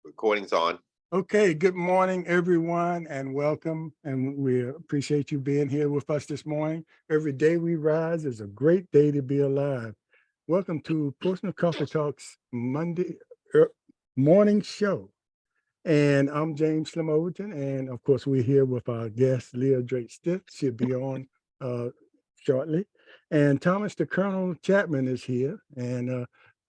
Recording's on. Okay, good morning, everyone, and welcome. And we appreciate you being here with us this morning. Every day we rise is a great day to be alive. Welcome to Portsmouth Coffee Talks Monday morning show. And I'm James Slim Overton. And of course, we're here with our guest, Leah Drake Stiff. She'll be on uh, shortly. And Thomas the Colonel Chapman is here. And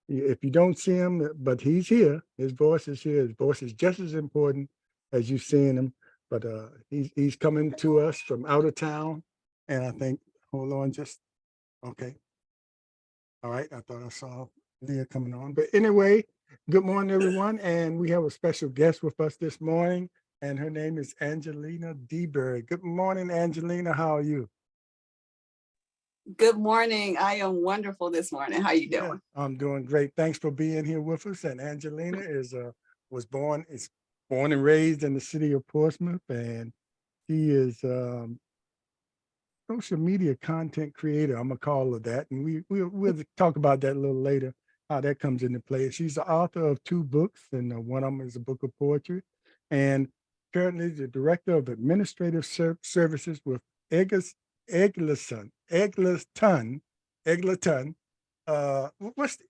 if you don't see him, but he's here, his voice is here. His voice is just as important as you seeing him. But he's coming to us from out of town. And I think, hold on, just okay. All right. I thought I saw Leah coming on. But anyway, good morning, everyone. And we have a special guest with us this morning. And her name is Angelina DeBerry. Good morning, Angelina. How are you? Good morning. I am wonderful this morning. How you doing? I'm doing great. Thanks for being here with us. And Angelina was born and raised in the city of Portsmouth, and she is social media content creator. I'm gonna call her that, and we'll talk about that a little later, how that comes into play. She's the author of 2 books, and one of them is a book of poetry, and currently the director of administrative services with Eggleston. Eglinton.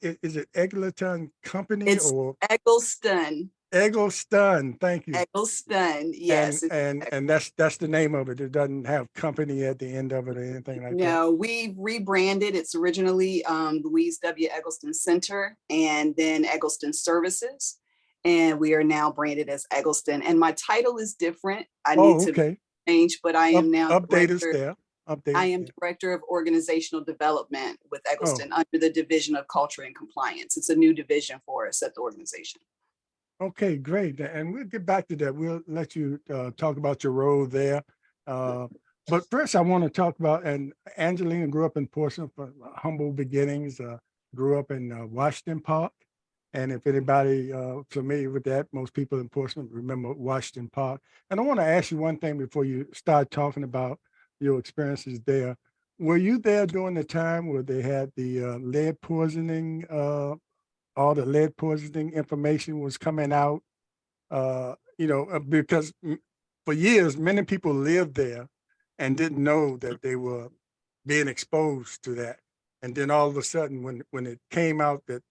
Is it Eglinton Company It's or Eggleston. Eggleston? Thank you. Eggleston, yes. And that's the name of it. It doesn't have company at the end of it or anything like that. No, we rebranded. It's originally Louise W. Eggleston Center and then Eggleston Services. And we are now branded as Eggleston. And my title is different. I need to change, but I am now update us there. I am Director of Organizational Development with Eggleston under the Division of Culture and Compliance. It's a new division for us at the organization. Okay, great. And we'll get back to that. We'll let you talk about your role there. But first, I want to talk about, and Angelina grew up in Portsmouth, humble beginnings, grew up in Washington Park. And if anybody familiar with that, most people in Portsmouth remember Washington Park. And I want to ask you one thing before you start talking about your experiences there. Were you there during the time where they had the lead poisoning, all the lead poisoning information was coming out? Because for years, many people lived there and didn't know that they were being exposed to that. And then all of a sudden, when it came out that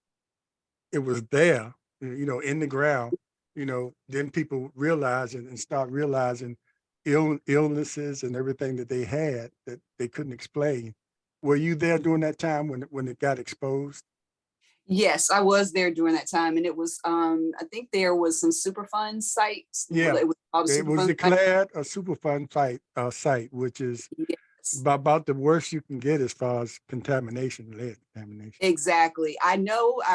it was there, in the ground, then people realized and start realizing illnesses and everything that they had that they couldn't explain. Were you there during that time when it got exposed? Yes, I was there during that time, and it was I think there was some Superfund sites. Yeah, it was declared a Superfund site, which is about the worst you can get as far as lead contamination. Exactly. I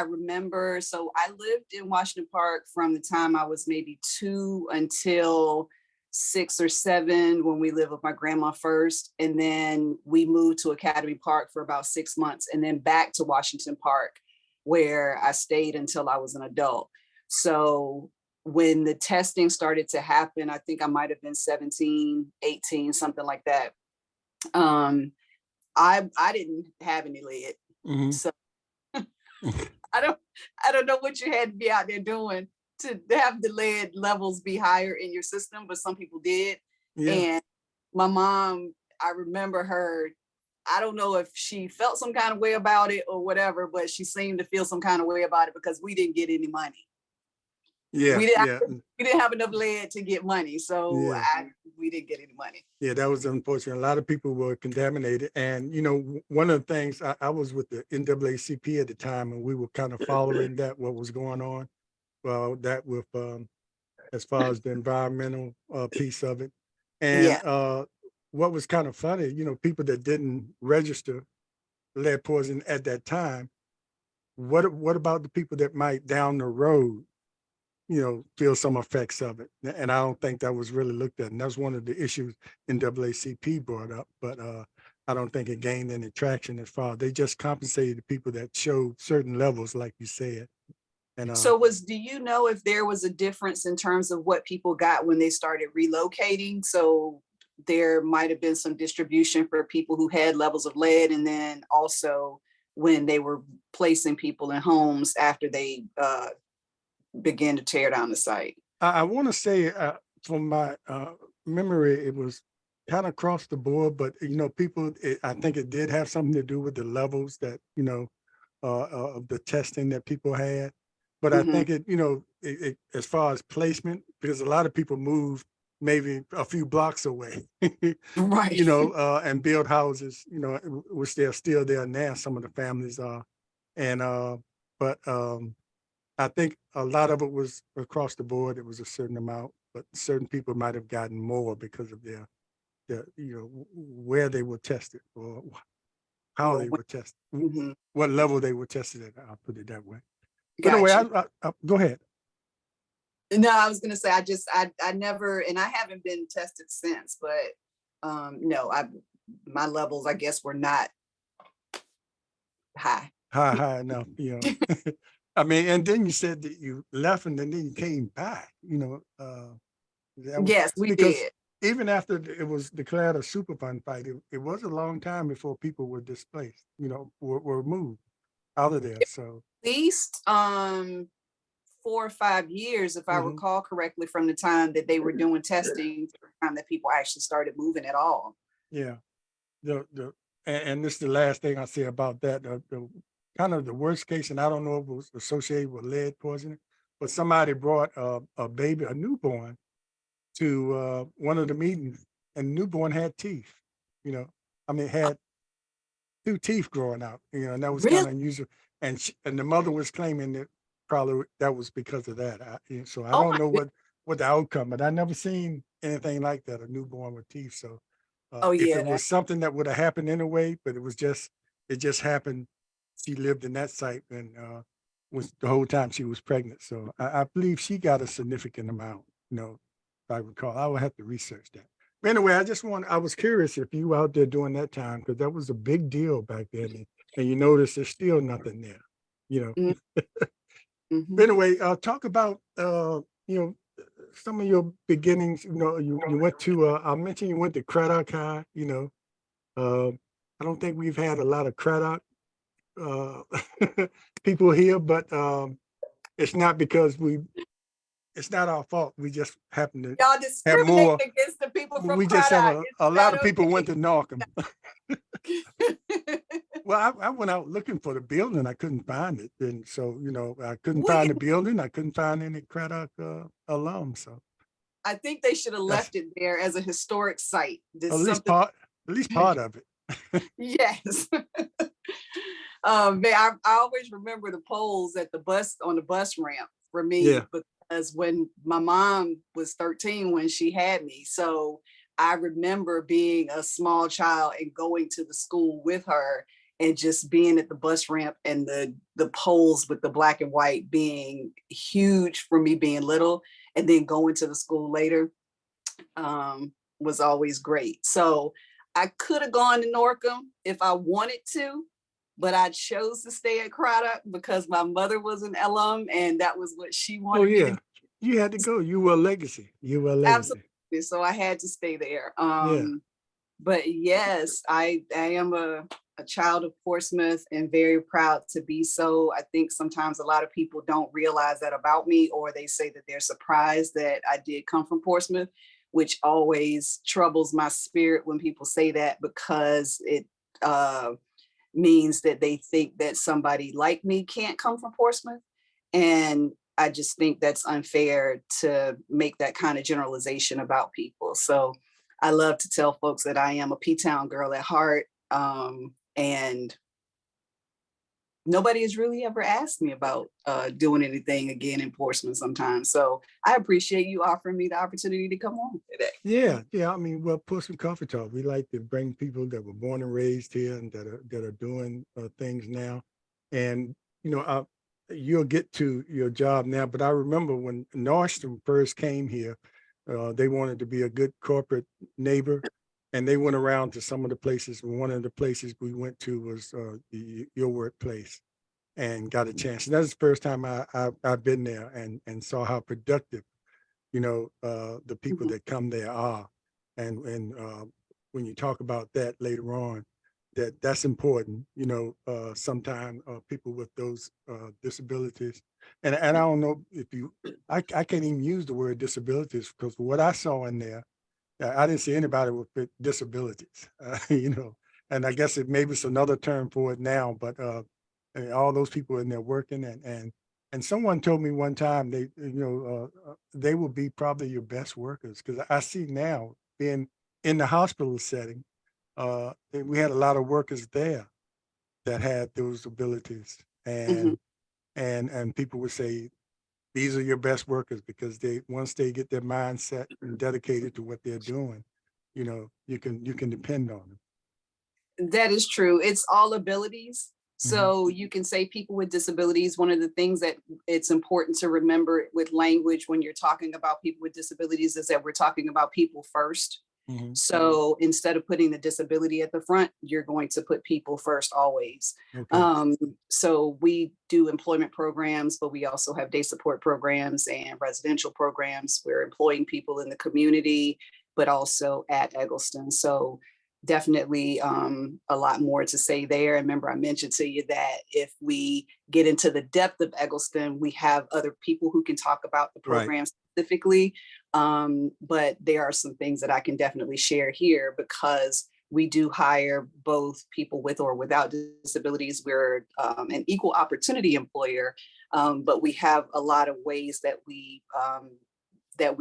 remember. So I lived in Washington Park from the time I was maybe 2 until 6 or 7 when we lived with my grandma first. And then we moved to Academy Park for about 6 months and then back to Washington Park, where I stayed until I was an adult. So when the testing started to happen, I think I might have been 17, 18, something like that. I didn't have any lead. Mm-hmm. So I don't know what you had to be out there doing to have the lead levels be higher in your system, but some people did. Yeah. And my mom, I remember her, I don't know if she felt some kind of way about it or whatever, but she seemed to feel some kind of way about it because we didn't get any money. Yeah, we didn't have enough lead to get money, so we didn't get any money. Yeah, that was unfortunate. A lot of people were contaminated, and one of the things I was with the NAACP at the time, and we were kind of following what was going on. Well, that with as far as the environmental piece of it, and what was kind of funny, people that didn't register lead poisoning at that time. What about the people that might down the road, feel some effects of it? And I don't think that was really looked at. And that's one of the issues NAACP brought up, but I don't think it gained any traction as far. They just compensated the people that showed certain levels, like you said. And so do you know if there was a difference in terms of what people got when they started relocating? So there might have been some distribution for people who had levels of lead, and then also when they were placing people in homes after they began to tear down the site. I want to say, from my memory, it was kind of across the board, but people, I think it did have something to do with the levels that of the testing that people had. But I Mhm. think as far as placement, because a lot of people moved maybe a few blocks away, Right. and build houses, which they're still there now. Some of the families are, and but I think a lot of it was across the board. It was a certain amount, but certain people might have gotten more because of their where they were tested or how Or they were tested, mhm. what level they were tested at. I'll put it that way. But anyway, Got you. go ahead. No, I was gonna say I never, and I haven't been tested since, but no, my levels I guess were not high. High enough, I mean, and then you said that you left and then you came back, that was Yes, we because did. even after it was declared a Superfund fight, it was a long time before people were displaced, were moved out of there. So, At least 4 or 5 years, if I mhm, recall correctly, from the time that they were doing testing to the time that people actually started moving at all. yeah, the and this is the last thing I say about that. The kind of the worst case, and I don't know if it was associated with lead poisoning, but somebody brought a baby, a newborn, to one of the meetings, and newborn had teeth. You know, I mean, had two teeth growing out. And that was Really? kind of unusual. And the mother was claiming that probably that was because of that. So I Oh don't my know goodness. what the outcome, but I never seen anything like that, a newborn with teeth. So Oh if yeah, it was something that would have happened anyway, but it just happened. She lived in that site and was the whole time she was pregnant. So I believe she got a significant amount. If I recall, I would have to research that. But anyway, I was curious if you were out there during that time, because that was a big deal back then. And you notice there's still nothing there, you know. But mm-hmm. anyway, talk about, some of your beginnings. You went to, I mentioned you went to Craddock High, uh, I don't think we've had a lot of Craddock uh, people here, but it's not because it's not our fault. We just happen to Y'all have discriminating more. against the people from We just have Craddock. a Isn't lot that of people went okay? to Narcum. Well, I went out looking for the building. I couldn't find it. And so, I couldn't We, find the building. I couldn't find any Craddock alum. So I think they should have that's left it there as a historic site. at There's least something. part, at least part of it. Yes. Man, I always remember the poles at the bus on the bus ramp for Yeah. me, because when my mom was 13 when she had me, so I remember being a small child and going to the school with her and just being at the bus ramp and the poles with the black and white being huge for me being little, and then going to the school later was always great. So I could have gone to Norcom if I wanted to, but I chose to stay at Craddock because my mother was an alum and that was what she Oh, wanted me to yeah. do. You had to go. You were a legacy. You were a legacy. Absolutely. So I had to stay there. Yeah. But yes, I am a child of Portsmouth and very proud to be so. I think sometimes a lot of people don't realize that about me, or they say that they're surprised that I did come from Portsmouth, which always troubles my spirit when people say that, because it means that they think that somebody like me can't come from Portsmouth. And I just think that's unfair to make that kind of generalization about people. So I love to tell folks that I am a P-Town girl at heart. And nobody has really ever asked me about doing anything again in Portsmouth sometimes. So I appreciate you offering me the opportunity to come on today. Yeah, yeah. I mean, well, Puss and Coffee Talk. We like to bring people that were born and raised here and that are doing things now. And you'll get to your job now. But I remember when Nordstrom first came here, they wanted to be a good corporate neighbor, and they went around to some of the places. One of the places we went to was your workplace, and got a chance. And that's the first time I've been there and saw how productive the people Mhm. that come there are. And when you talk about that later on, that's important. Sometimes people with those disabilities, and I don't know if I can't even use the word disabilities because what I saw in there, I didn't see anybody with disabilities, and I guess maybe it's another term for it now, but and all those people in there working and someone told me one time they will be probably your best workers because I see now being in the hospital setting, we had a lot of workers there that had those abilities, Mhm. and people would say these are your best workers because they once they get their mindset and dedicated to what they're doing, you can depend on them. That is true. It's all abilities. Mhm. So you can say people with disabilities. One of the things that it's important to remember with language when you're talking about people with disabilities is that we're talking about people first. Mhm. So instead of putting the disability at the front, you're going to put people first always. Okay. Um, so we do employment programs, but we also have day support programs and residential programs. We're employing people in the community, but also at Eggleston. So definitely a lot more to say there. And remember, I mentioned to you that if we get into the depth of Eggleston, we have other people who can talk about the Right. program specifically. But there are some things that I can definitely share here because we do hire both people with or without disabilities. We're an equal opportunity employer, but we have a lot of ways that we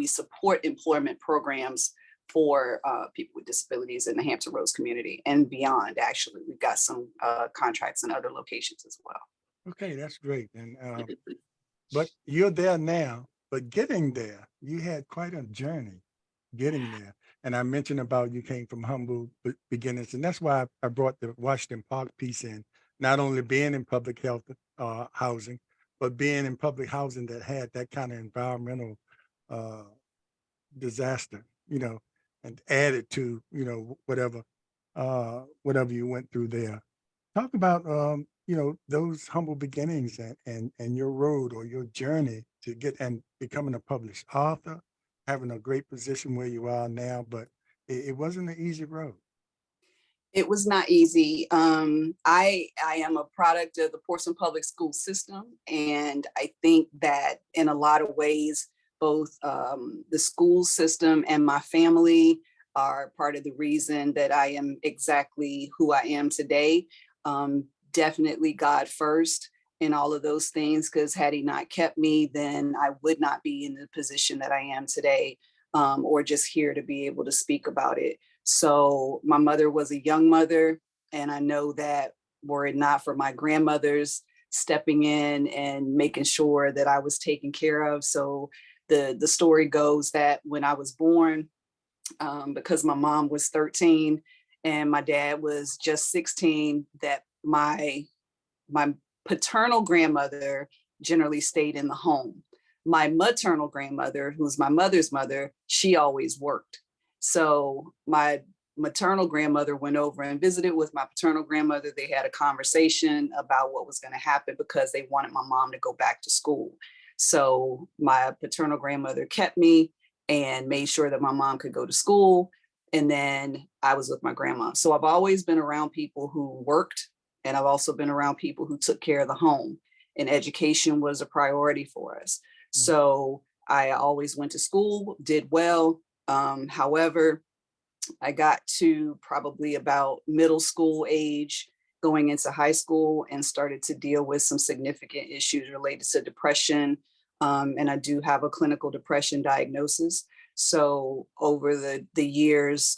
support employment programs for people with disabilities in the Hampton Roads community and beyond. Actually, we've got some contracts in other locations as well. Okay, that's great. And but you're there now, but getting there, you had quite a journey getting there. And I mentioned about you came from humble beginnings, and that's why I brought the Washington Park piece in. Not only being in public health housing, but being in public housing that had that kind of environmental uh, disaster, and added to whatever you went through there. Talk about those humble beginnings and your road or your journey to get and becoming a published author, having a great position where you are now, but it wasn't an easy road. It was not easy. I am a product of the Portsmouth Public School system, and I think that in a lot of ways, both the school system and my family are part of the reason that I am exactly who I am today. Definitely God first in all of those things, because had He not kept me, then I would not be in the position that I am today, or just here to be able to speak about it. So my mother was a young mother, and I know that were it not for my grandmothers stepping in and making sure that I was taken care of. So the story goes that when I was born, because my mom was 13 and my dad was just 16, that my paternal grandmother generally stayed in the home. My maternal grandmother, who's my mother's mother, she always worked. So my maternal grandmother went over and visited with my paternal grandmother. They had a conversation about what was going to happen because they wanted my mom to go back to school. So my paternal grandmother kept me and made sure that my mom could go to school. And then I was with my grandma. So I've always been around people who worked, and I've also been around people who took care of the home, and education was a priority for us. Mhm. So I always went to school, did well. However, I got to probably about middle school age, going into high school, and started to deal with some significant issues related to depression. And I do have a clinical depression diagnosis. So over the years,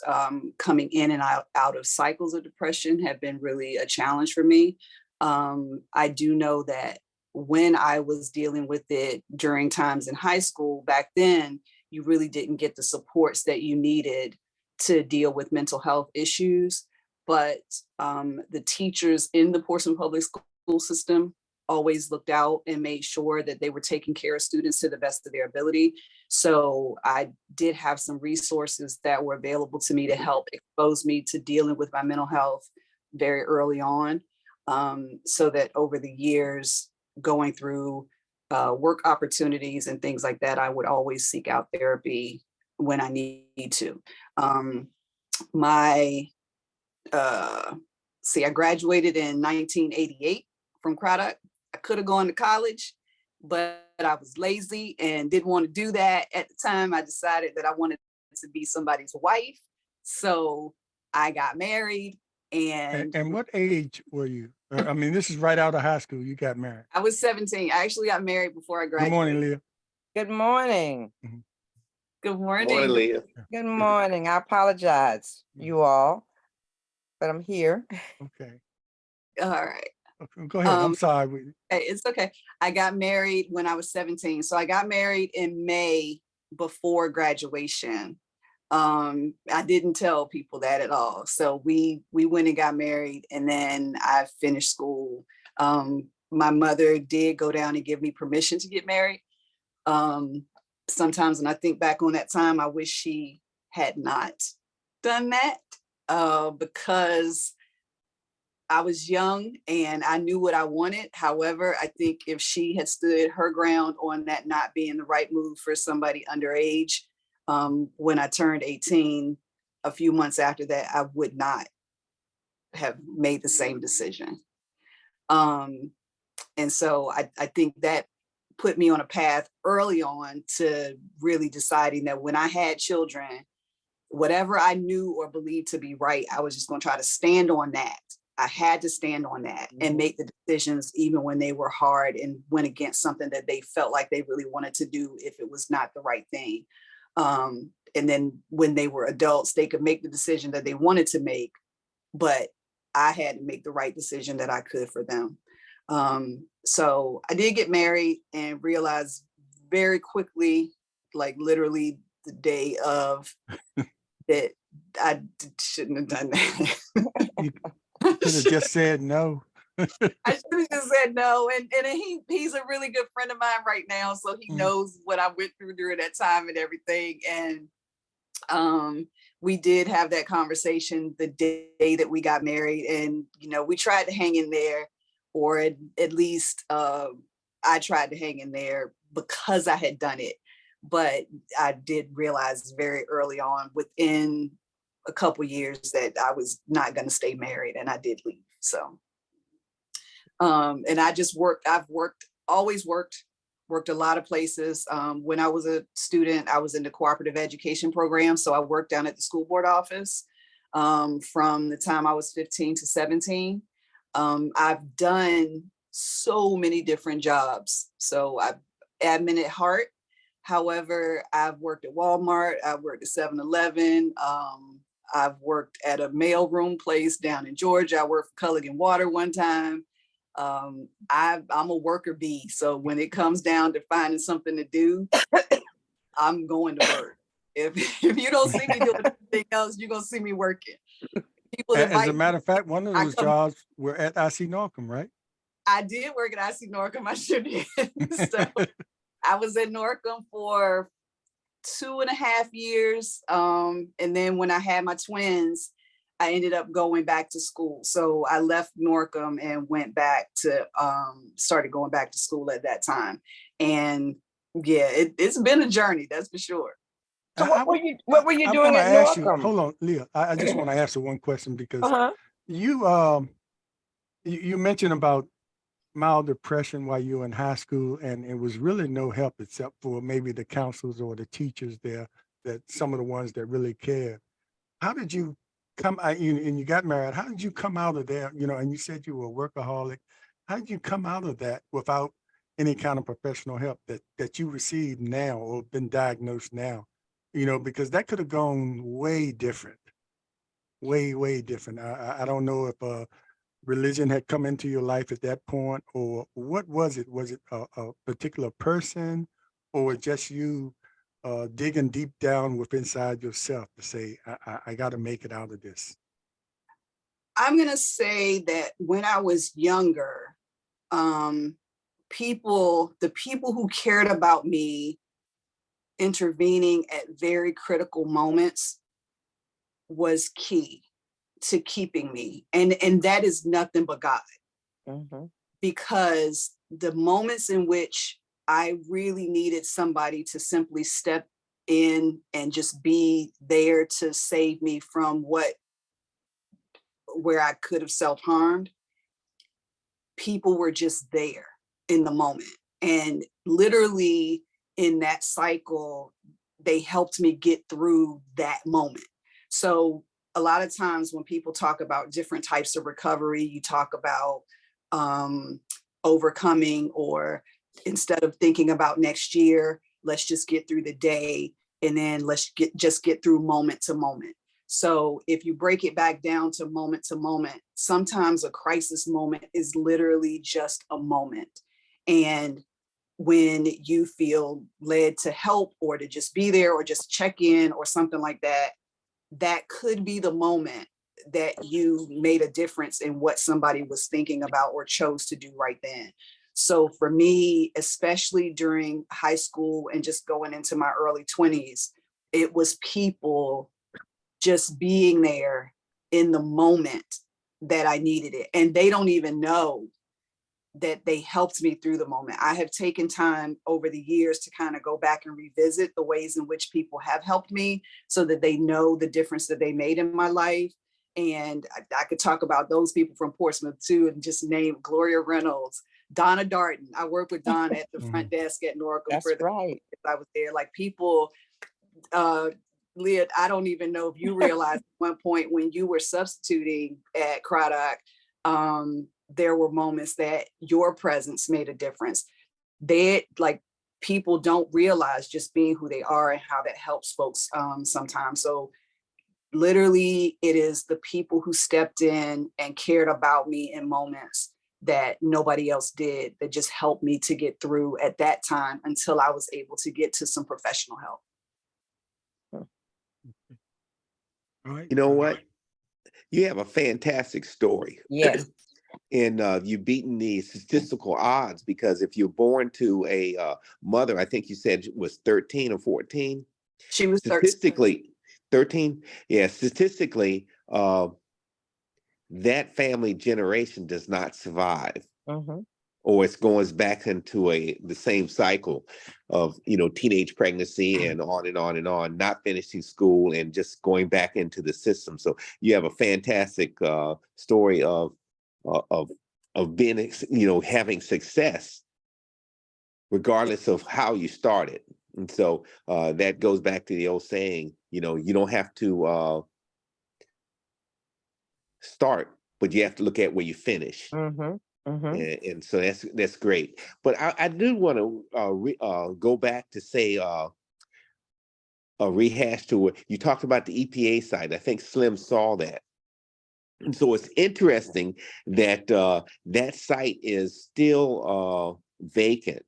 coming in and out of cycles of depression have been really a challenge for me. I do know that when I was dealing with it during times in high school back then, you really didn't get the supports that you needed to deal with mental health issues. But the teachers in the Portsmouth Public School system always looked out and made sure that they were taking care of students to the best of their ability. So I did have some resources that were available to me to help expose me to dealing with my mental health very early on. So that over the years, going through work opportunities and things like that, I would always seek out therapy when I need to. My uh, see, I graduated in 1988 from Craddock. I could have gone to college, but I was lazy and didn't want to do that. At the time, I decided that I wanted to be somebody's wife. So I got married, and And what age were you? I mean, this is right out of high school. You got married. I was 17. I actually got married before I Good graduated. morning, Leah. Good morning. Good morning. Morning, Leah. Good morning. I apologize, you all, but I'm here. Okay. All right. Okay, go ahead. I'm sorry. It's okay. I got married when I was 17. So I got married in May before graduation. I didn't tell people that at all. So we went and got married, and then I finished school. My mother did go down and give me permission to get married. Sometimes when I think back on that time, I wish she had not done that, because I was young and I knew what I wanted. However, I think if she had stood her ground on that not being the right move for somebody underage, when I turned 18, a few months after that, I would not have made the same decision. And so I think that put me on a path early on to really deciding that when I had children, whatever I knew or believed to be right, I was just going to try to stand on that. I had to stand on that and make the decisions even when they were hard and went against something that they felt like they really wanted to do if it was not the right thing. And then when they were adults, they could make the decision that they wanted to make, but I had to make the right decision that I could for them. So I did get married and realized very quickly, like literally the day of, that I shouldn't have done that. You could have just said no. I should have just said no. And he's a really good friend of mine right now. So he knows what I went through during that time and everything. And we did have that conversation the day that we got married. And, you know, we tried to hang in there, or at least I tried to hang in there because I had done it. But I did realize very early on, within a couple years, that I was not going to stay married, and I did leave. So, and I just worked. Always worked a lot of places. When I was a student, I was in the cooperative education program. So I worked down at the school board office from the time I was 15 to 17. I've done so many different jobs. So I'm admin at heart. However, I've worked at Walmart, I've worked at 7-Eleven, I've worked at a mailroom place down in Georgia. I worked for Culligan Water one time. I'm a worker bee. So when it comes down to finding something to do, I'm going to work. If you don't see me doing anything else, you're going to see me working. People As a matter of fact, one of those jobs were at IC Norcom, right? I did work at IC Norcom. I sure did. So I was at Norcom for 2.5 years. And then when I had my twins, I ended up going back to school. So I left Norcom and went back to, started going back to school at that time. And yeah, it's been a journey, that's for sure. So what were you doing at Norcom? Hold on, Leah. I just want to ask you one question, because you mentioned about mild depression while you were in high school, and it was really no help except for maybe the counselors or the teachers there, that some of the ones that really cared. How did you come out, and you got married? How did you come out of there? You know, and you said you were a workaholic. How did you come out of that without any kind of professional help that you received now or been diagnosed now? You know, because that could have gone way different, way different. I don't know if religion had come into your life at that point, or what was it? Was it a particular person, or just you digging deep down within inside yourself to say, I got to make it out of this? I'm going to say that when I was younger, the people who cared about me intervening at very critical moments was key to keeping me. And that is nothing but God. Because the moments in which I really needed somebody to simply step in and just be there to save me from what where I could have self-harmed, people were just there in the moment. And literally in that cycle, they helped me get through that moment. So a lot of times when people talk about different types of recovery, you talk about overcoming, or instead of thinking about next year, let's just get through the day, and then let's just get through moment to moment. So if you break it back down to moment, sometimes a crisis moment is literally just a moment. And when you feel led to help or to just be there or just check in or something like that, that could be the moment that you made a difference in what somebody was thinking about or chose to do right then. So for me, especially during high school and just going into my early 20s, it was people just being there in the moment that I needed it. And they don't even know that they helped me through the moment. I have taken time over the years to kind of go back and revisit the ways in which people have helped me so that they know the difference that they made in my life. And I could talk about those people from Portsmouth too, and just name Gloria Reynolds, Donna Darton. I worked with Donna at the front desk at Norco That's for the right. I was there. Like people, Leah, I don't even know if you realized at one point when you were substituting at Craddock, there were moments that your presence made a difference. They, like, people don't realize just being who they are and how that helps folks sometimes. So literally it is the people who stepped in and cared about me in moments that nobody else did, that just helped me to get through at that time until I was able to get to some professional help. All right. You know what? You have a fantastic story. Yes. And you've beaten the statistical odds, because if you're born to a mother, I think you said it was 13 or 14. She was 13. Statistically, 13. Yeah, statistically, that family generation does not survive, Mm-hmm. or it's going back into the same cycle of, teenage pregnancy and on and on and on, not finishing school and just going back into the system. So you have a fantastic story of being, having success regardless of how you started. And so that goes back to the old saying, you don't have to start, but you have to look at where you finish. Mm-hmm. Mm-hmm. And so that's great. But I do want to go back to say a rehash to what you talked about, the EPA side. I think Slim saw that. And so it's interesting that that site is still vacant.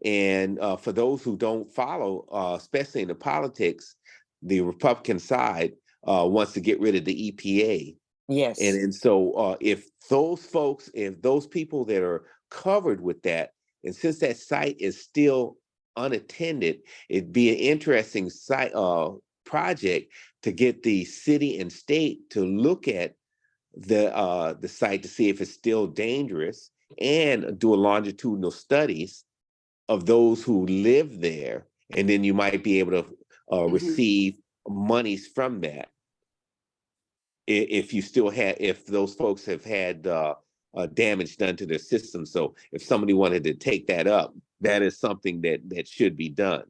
And for those who don't follow, especially in the politics, the Republican side wants to get rid of the EPA. Yes. And so if those people that are covered with that, and since that site is still unattended, it'd be an interesting site project to get the city and state to look at the site to see if it's still dangerous, and do a longitudinal studies of those who live there, and then you might be able to receive monies from that. If those folks have had damage done to their system. So if somebody wanted to take that up, that is something that should be done.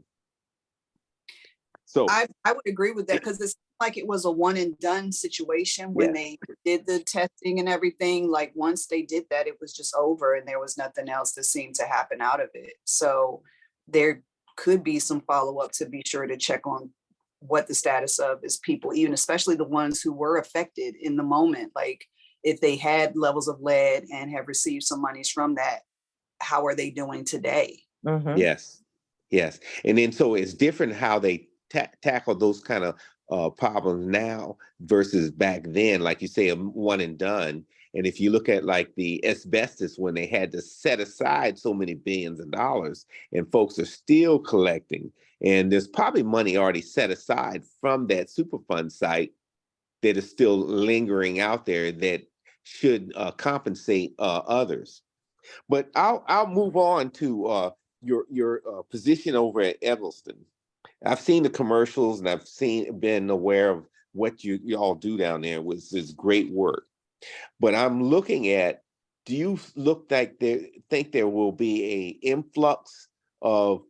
So I would agree with that, because it's like it was a one and done situation when they did the testing and everything. Like once they did that, it was just over and there was nothing else that seemed to happen out of it. So there could be some follow-up to be sure to check on what the status of is people, even especially the ones who were affected in the moment. Like if they had levels of lead and have received some monies from that, how are they doing today? Mm-hmm. yes. And then so it's different how they tackle those kind of problems now versus back then, like you say, a one and done. And if you look at like the asbestos, when they had to set aside so many billions of dollars, and folks are still collecting, and there's probably money already set aside from that Superfund site that is still lingering out there that should compensate others. But I'll move on to your position over at Evanston. I've seen the commercials, and I've been aware of what you all do down there was this great work. But I'm looking at, do you think there will be a influx of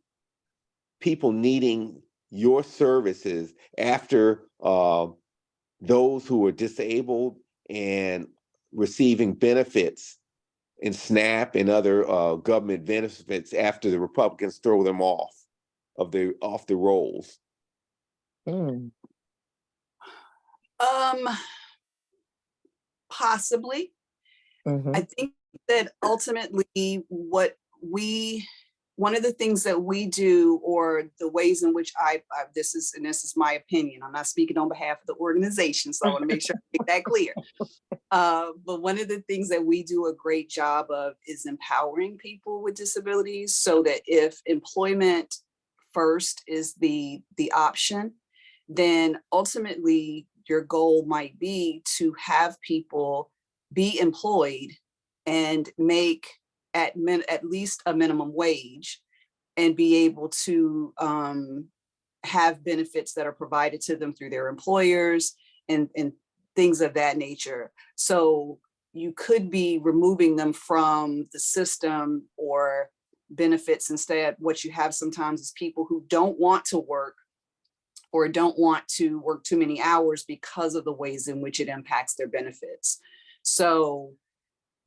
people needing your services after those who are disabled and receiving benefits and SNAP and other government benefits after the Republicans throw them off the rolls? Mm, Possibly. mhm, I think that ultimately one of the things that we do, or the ways in which this is my opinion, I'm not speaking on behalf of the organization, so I want to make sure I make that clear. But one of the things that we do a great job of is empowering people with disabilities, so that if employment first is the option, then ultimately your goal might be to have people be employed and make at least a minimum wage, and be able to have benefits that are provided to them through their employers, and things of that nature. So you could be removing them from the system or benefits. Instead, what you have sometimes is people who don't want to work, or don't want to work too many hours because of the ways in which it impacts their benefits. So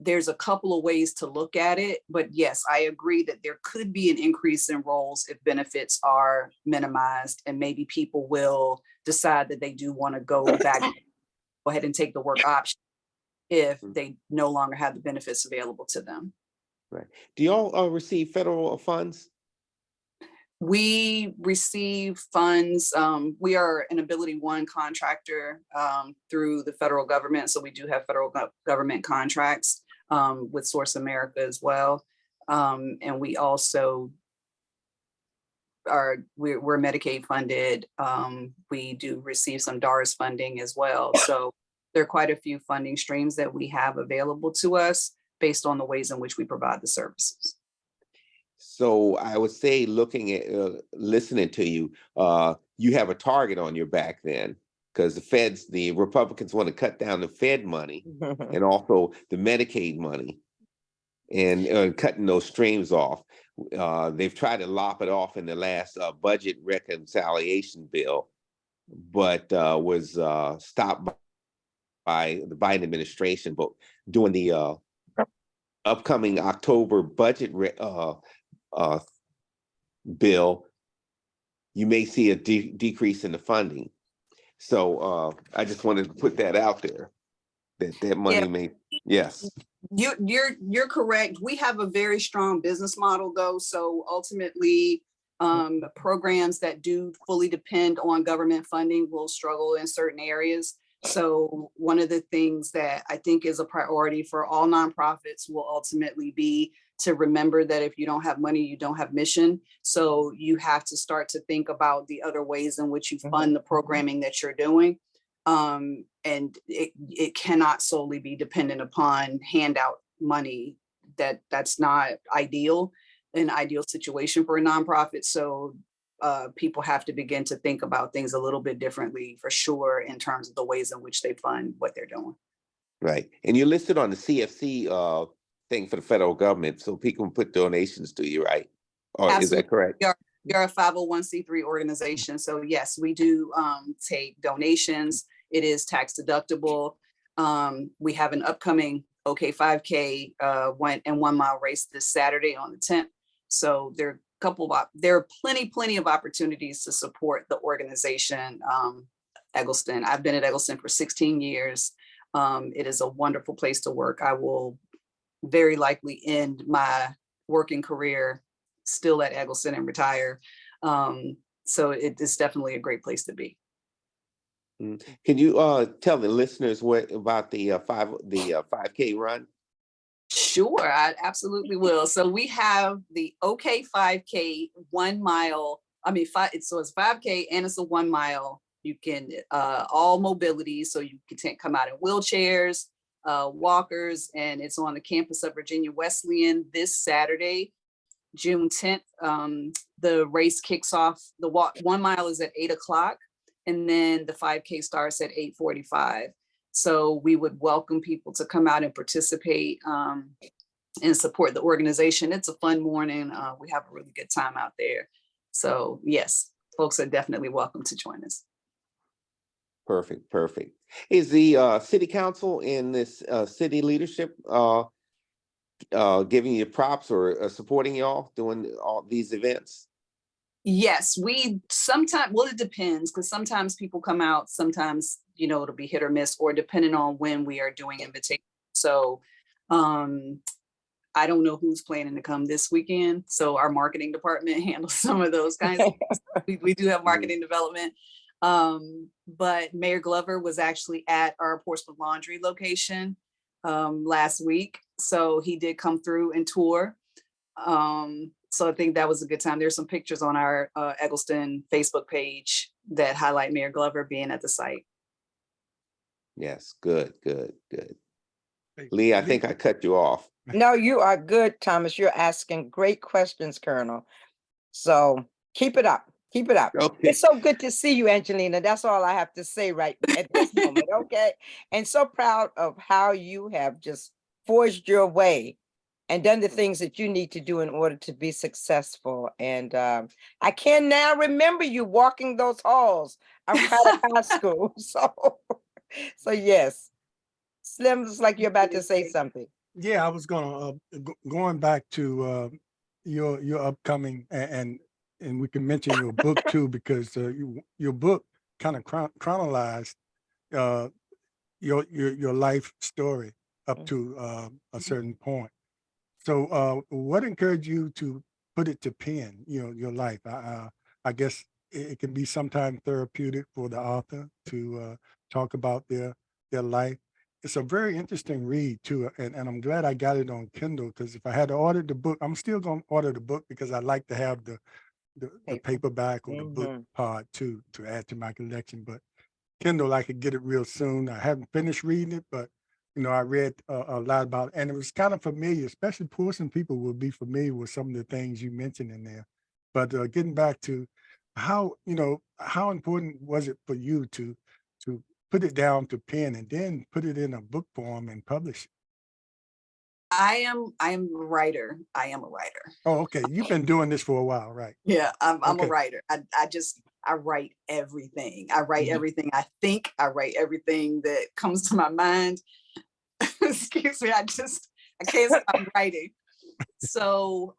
there's a couple of ways to look at it, but yes, I agree that there could be an increase in roles if benefits are minimized, and maybe people will decide that they do want to go ahead and take the work option if they no longer have the benefits available to them. Right. Do y'all receive federal funds? We receive funds. We are an Ability One contractor through the federal government. So we do have federal government contracts with Source America as well. And we also we're Medicaid funded. We do receive some DARS funding as well. So there are quite a few funding streams that we have available to us based on the ways in which we provide the services. So I would say, looking at, listening to you, you have a target on your back then, because the Republicans want to cut down the Fed money and also the Medicaid money, and cutting those streams off. They've tried to lop it off in the last budget reconciliation bill, but was stopped by the Biden administration. But during the upcoming October budget bill, you may see a decrease in the funding. So I just wanted to put that out there, that money may, yes. You're correct. We have a very strong business model though. So ultimately, programs that do fully depend on government funding will struggle in certain areas. So one of the things that I think is a priority for all nonprofits will ultimately be to remember that if you don't have money, you don't have mission. So you have to start to think about the other ways in which you fund the programming that you're doing. And it cannot solely be dependent upon handout money. That's not ideal, an ideal situation for a nonprofit. So people have to begin to think about things a little bit differently, for sure, in terms of the ways in which they fund what they're doing. Right. And you're listed on the CFC thing for the federal government, so people can put donations to you, right? Or Absolutely. Is that correct? You're a 501c3 organization. So yes, we do take donations. It is tax deductible. We have an upcoming OK 5K 1 mile race this Saturday on the 10th. So there are plenty of opportunities to support the organization, Eggleston. I've been at Eggleston for 16 years. It is a wonderful place to work. I will very likely end my working career still at Eggleston and retire. So it is definitely a great place to be. Can you tell the listeners what about the 5K run? Sure, I absolutely will. So we have the OK 5K 1 mile. I mean, it's 5K and it's a 1 mile. You can all mobility, so you can come out in wheelchairs, walkers, and it's on the campus of Virginia Wesleyan this Saturday, June 10th. The race kicks off. The 1 mile is at 8 o'clock. and then the 5K starts at 8:45. So we would welcome people to come out and participate and support the organization. It's a fun morning. We have a really good time out there. So yes, folks are definitely welcome to join us. Perfect, perfect. Is the city council and this city leadership giving you props or supporting y'all doing all these events? Yes, we sometimes, well, it depends, because sometimes people come out, sometimes, you know, it'll be hit or miss, or depending on when we are doing invitations. So I don't know who's planning to come this weekend. So our marketing department handles some of those kinds of things. We do have marketing development. But Mayor Glover was actually at our Portsmouth Laundry location last week. So he did come through and tour. So I think that was a good time. There's some pictures on our Eggleston Facebook page that highlight Mayor Glover being at the site. Yes, good, good, good. Hey, Lee, I think I cut you off. No, you are good, Thomas. You're asking great questions, Colonel. So keep it up. Keep it up. Okay. It's so good to see you, Angelina. That's all I have to say right at this moment. Okay. And so proud of how you have just forged your way and done the things that you need to do in order to be successful. And I can now remember you walking those halls of Craddock High School. So yes. Slim, it's like you're about to say something. Yeah, I was gonna going back to your upcoming and we can mention your book too, because your book kind of chronologized your life story up to a certain point. So what encouraged you to put it to pen, your life? I guess it can be sometimes therapeutic for the author to talk about their life. It's a very interesting read too, and I'm glad I got it on Kindle, because if I had to order the book, I'm still gonna order the book because I like to have the paperback or the book pod too to add to my collection. But Kindle, I could get it real soon. I haven't finished reading it, but I read a lot about it, and it was kind of familiar, especially Portsmouth people will be familiar with some of the things you mentioned in there. But getting back to how important was it for you to put it down to pen and then put it in a book form and publish it? I am a writer. I am a writer. Oh, okay. You've been doing this for a while, right? Yeah, I'm a Okay. writer. I write everything. I write Mhm. everything I think. I write everything that comes to my mind. Excuse me, I can't stop writing. So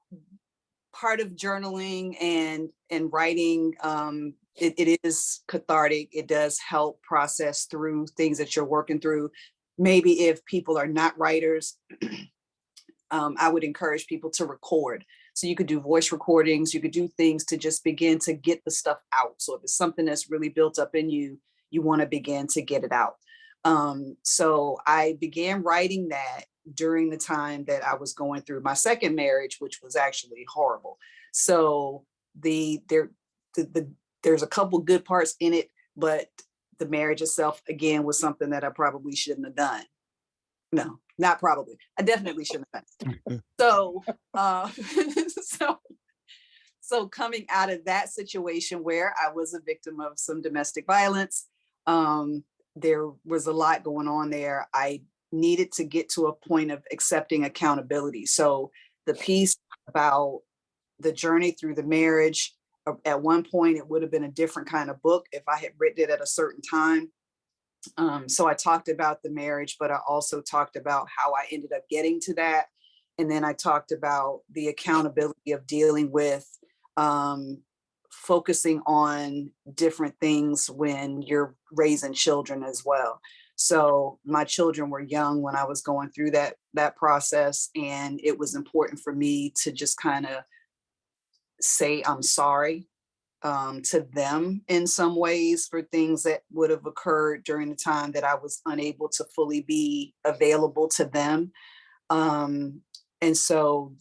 part of journaling and writing, it is cathartic. It does help process through things that you're working through. Maybe if people are not writers, I would encourage people to record. So you could do voice recordings, you could do things to just begin to get the stuff out. So if it's something that's really built up in you, you want to begin to get it out. So I began writing that during the time that I was going through my second marriage, which was actually horrible. So there's a couple good parts in it, but the marriage itself, again, was something that I probably shouldn't have done. No, not probably. I definitely shouldn't have done. So, so coming out of that situation where I was a victim of some domestic violence, there was a lot going on there. I needed to get to a point of accepting accountability. So the piece about the journey through the marriage, at one point, it would have been a different kind of book if I had written it at a certain time. So I talked about the marriage, but I also talked about how I ended up getting to that. And then I talked about the accountability of dealing with focusing on different things when you're raising children as well. So my children were young when I was going through that process, and it was important for me to just kind of say I'm sorry to them in some ways for things that would have occurred during the time that I was unable to fully be available to them. And so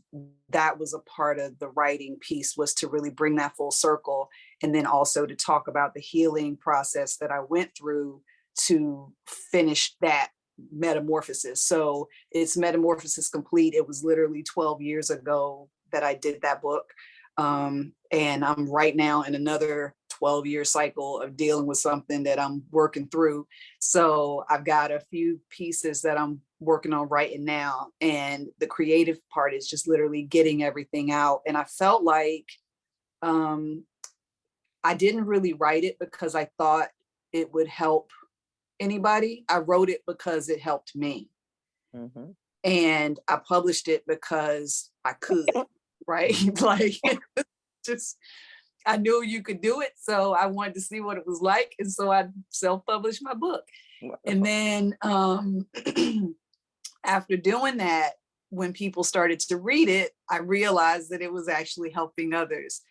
that was a part of the writing piece, was to really bring that full circle. And then also to talk about the healing process that I went through to finish that metamorphosis. So it's Metamorphosis Complete. It was literally 12 years ago that I did that book. And I'm right now in another 12-year cycle of dealing with something that I'm working through. So I've got a few pieces that I'm working on right now. And the creative part is just literally getting everything out. And I felt like I didn't really write it because I thought it would help anybody. I wrote it because it helped me. Mhm. And I published it because I could, right? Like, just, I knew you could do it. So I wanted to see what it was like. And so I self-published my book. And then after doing that, when people started to read it, I realized that it was actually helping others.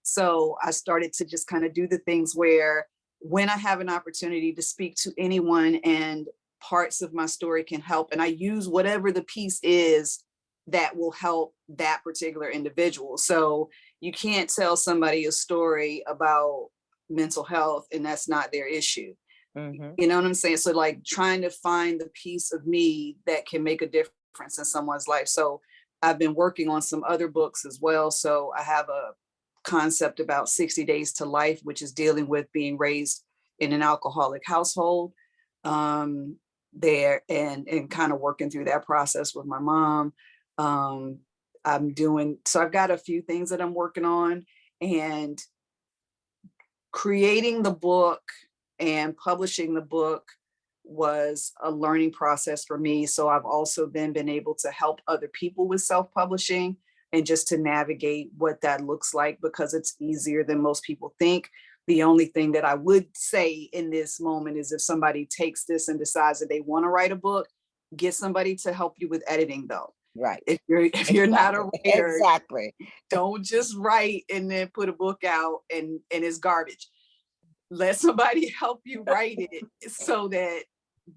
So I started to just kind of do the things where when I have an opportunity to speak to anyone and parts of my story can help, and I use whatever the piece is that will help that particular individual. So you can't tell somebody a story about mental health and that's not their issue. Mhm. You know what I'm saying? So like trying to find the piece of me that can make a difference in someone's life. So I've been working on some other books as well. So I have a concept about 60 Days to Life, which is dealing with being raised in an alcoholic household there and kind of working through that process with my mom. So I've got a few things that I'm working on, and creating the book and publishing the book was a learning process for me. So I've also then been able to help other people with self-publishing and just to navigate what that looks like, because it's easier than most people think. The only thing that I would say in this moment is if somebody takes this and decides that they want to write a book, get somebody to help you with editing though. Right. If you're not a writer, Exactly. don't just write and then put a book out and it's garbage. Let somebody help you write it so that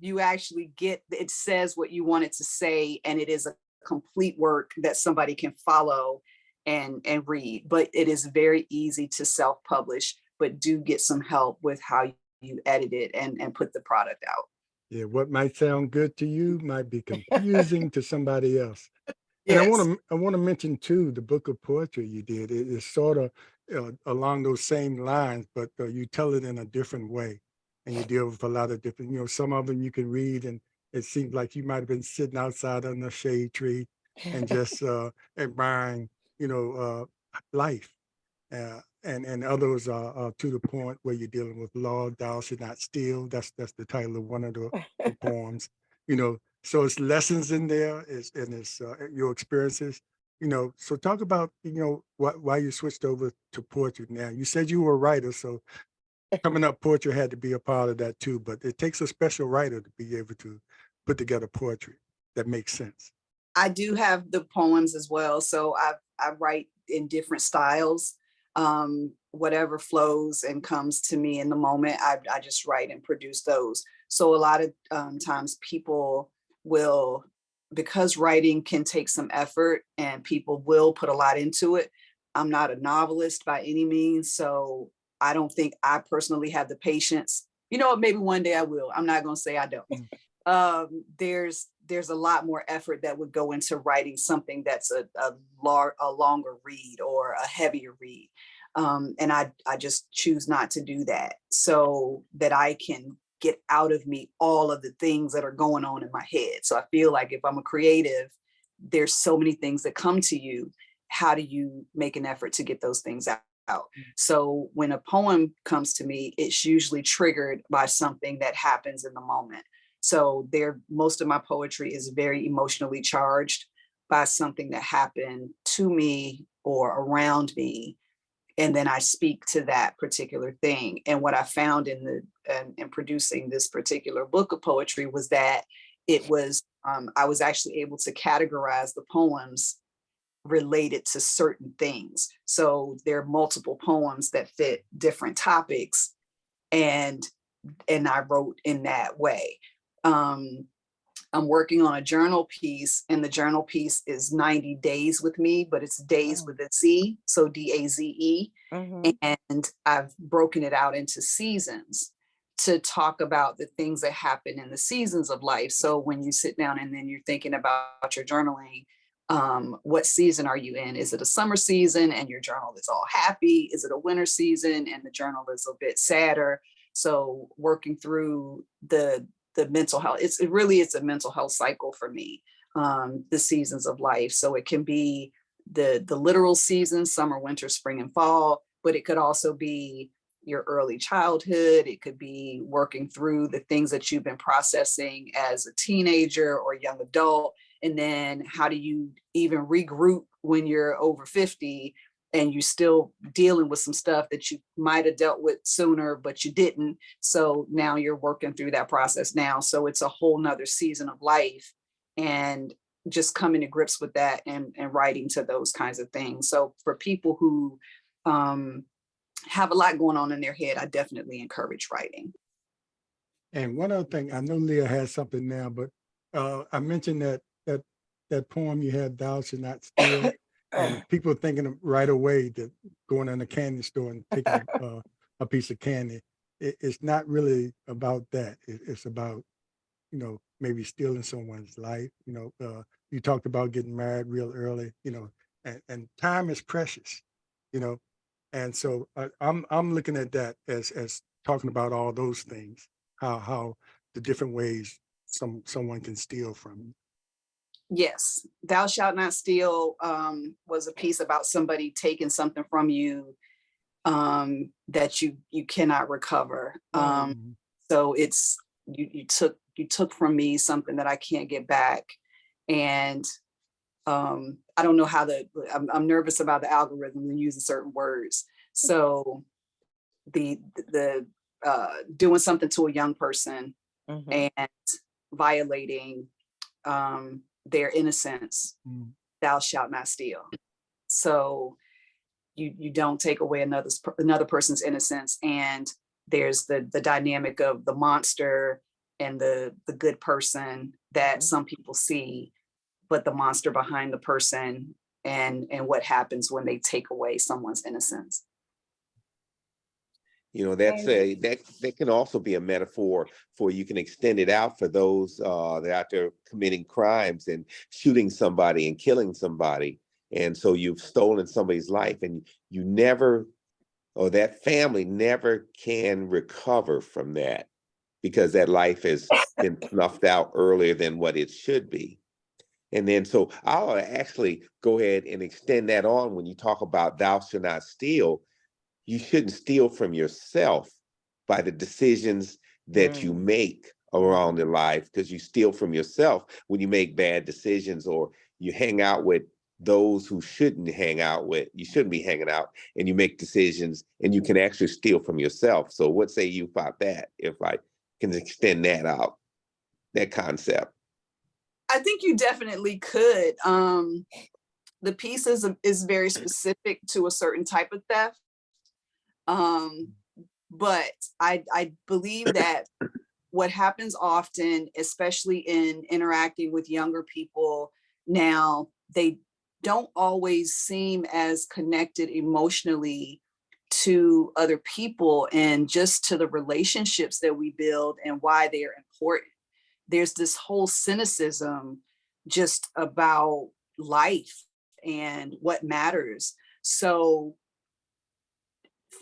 you actually get, it says what you want it to say, and it is a complete work that somebody can follow and read. But it is very easy to self-publish, but do get some help with how you edit it and put the product out. Yeah, what might sound good to you might be confusing to somebody else. And Yes. I want to mention too the book of poetry you did. It is sort of along those same lines, but you tell it in a different way, and you deal with a lot of different. You know, some of them you can read, and it seems like you might have been sitting outside under a shade tree and just admiring, you know, life. And others are to the point where you're dealing with law, thou should not steal. That's the title of one of the poems. You know, so it's lessons in there, and it's your experiences. You know, so talk about why you switched over to poetry now. You said you were a writer, so coming up, poetry had to be a part of that too. But it takes a special writer to be able to put together poetry that makes sense. I do have the poems as well. So I write in different styles. Whatever flows and comes to me in the moment, I just write and produce those. So a lot of times people will, because writing can take some effort and people will put a lot into it. I'm not a novelist by any means. So I don't think I personally have the patience. You know what, maybe one day I will. I'm not going to say I don't. Mm. There's a lot more effort that would go into writing something that's a longer read or a heavier read. And I just choose not to do that so that I can get out of me all of the things that are going on in my head. So I feel like if I'm a creative, there's so many things that come to you. How do you make an effort to get those things out? So when a poem comes to me, it's usually triggered by something that happens in the moment. So most of my poetry is very emotionally charged by something that happened to me or around me. And then I speak to that particular thing. And what I found in producing this particular book of poetry was that it was, I was actually able to categorize the poems related to certain things. So there are multiple poems that fit different topics, and I wrote in that way. I'm working on a journal piece, and the journal piece is 90 days with me, but it's days with a Z, so DAZE. Mhm. And I've broken it out into seasons to talk about the things that happen in the seasons of life. So when you sit down and then you're thinking about your journaling, What season are you in? Is it a summer season and your journal is all happy? Is it a winter season and the journal is a bit sadder? So working through the mental health, it's a mental health cycle for me, the seasons of life. So it can be the literal seasons, summer, winter, spring, and fall, but it could also be your early childhood. It could be working through the things that you've been processing as a teenager or young adult. And then how do you even regroup when you're over 50 and you're still dealing with some stuff that you might have dealt with sooner, but you didn't. So now you're working through that process now. So it's a whole nother season of life, and just coming to grips with that and writing to those kinds of things. So for people who have a lot going on in their head, I definitely encourage writing. And one other thing, I know Leah has something now, but I mentioned that poem you had, Thou Should Not Steal, and people thinking right away that going in a candy store and taking a piece of candy. It's not really about that. It's about, maybe stealing someone's life. You talked about getting married real early, and time is precious, you know. And so I'm looking at that as talking about all those things, how the different ways someone can steal from you. Yes, Thou Shalt Not Steal was a piece about somebody taking something from you that you cannot recover. So it's you took from me something that I can't get back, and I don't know how I'm nervous about the algorithm and using certain words. So the doing something to a young person and violating their innocence, thou shalt not steal. So you don't take away another person's innocence, and there's the dynamic of the monster and the good person that some people see, but the monster behind the person and what happens when they take away someone's innocence. That can also be a metaphor for, you can extend it out for those that are out there committing crimes and shooting somebody and killing somebody. And so you've stolen somebody's life, and you never, or that family never can recover from that, because that life has been snuffed out earlier than what it should be. And then, so I'll actually go ahead and extend that on when you talk about thou shalt not steal. You shouldn't steal from yourself by the decisions that you make around in life, because you steal from yourself when you make bad decisions, or you hang out with those who shouldn't hang out with, you shouldn't be hanging out, and you make decisions, and you can actually steal from yourself. So what say you about that, if I can extend that out, that concept? I think you definitely could. The piece is very specific to a certain type of theft. But I believe that what happens often, especially in interacting with younger people now, they don't always seem as connected emotionally to other people and just to the relationships that we build and why they are important. There's this whole cynicism just about life and what matters. So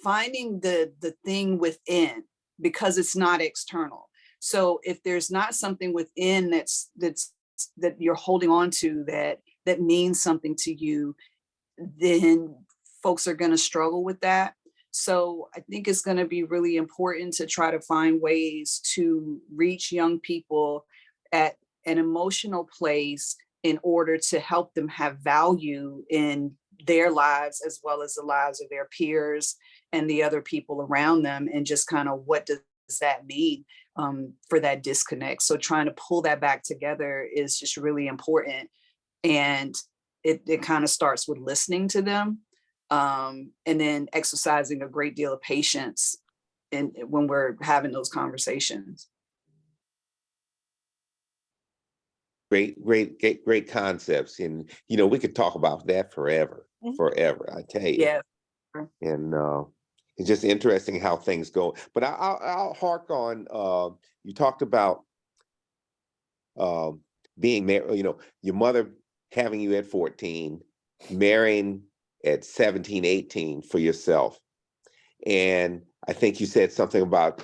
finding the thing within, because it's not external. So if there's not something within that you're holding on to that means something to you, then folks are going to struggle with that. So I think it's going to be really important to try to find ways to reach young people at an emotional place in order to help them have value in their lives, as well as the lives of their peers and the other people around them, and just kind of what does that mean for that disconnect. So trying to pull that back together is just really important. And it kind of starts with listening to them, and then exercising a great deal of patience when we're having those conversations. Great concepts. And, we could talk about that forever, I tell you. Yeah. And it's just interesting how things go. But I'll hark on, you talked about being married, your mother having you at 14, marrying at 17, 18 for yourself. And I think you said something about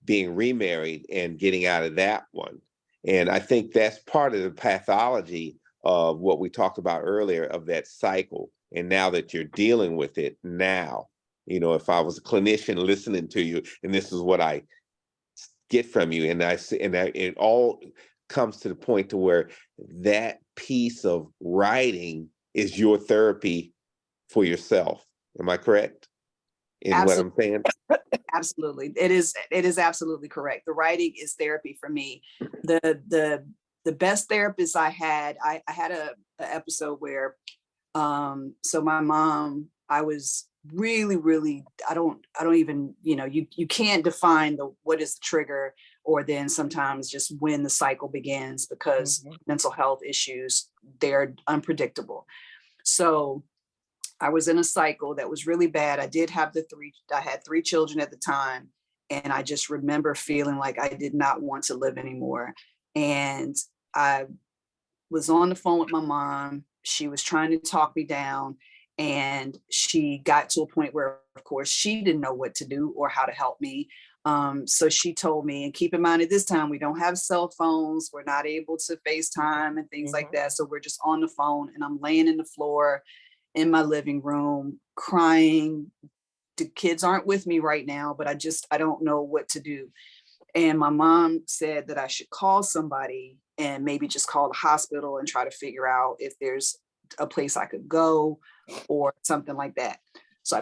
being remarried and getting out of that one. And I think that's part of the pathology of what we talked about earlier of that cycle. And now that you're dealing with it now, you know, if I was a clinician listening to you, and this is what I get from you, and it all comes to the point to where that piece of writing is your therapy for yourself. Am I correct in what I'm saying? Absolutely. It is absolutely correct. The writing is therapy for me. The best therapist I had a episode where so my mom, I was really I don't even, you know, you can't define what is the trigger, or then sometimes just when the cycle begins, because mental health issues, they're unpredictable. So I was in a cycle that was really bad. I had 3 children at the time. And I just remember feeling like I did not want to live anymore. And I was on the phone with my mom. She was trying to talk me down. And she got to a point where, of course, she didn't know what to do or how to help me. So she told me, and keep in mind at this time, we don't have cell phones. We're not able to FaceTime and things like that. So we're just on the phone, and I'm laying in the floor in my living room crying. The kids aren't with me right now, but I don't know what to do. And my mom said that I should call somebody and maybe just call the hospital and try to figure out if there's a place I could go or something like that. So I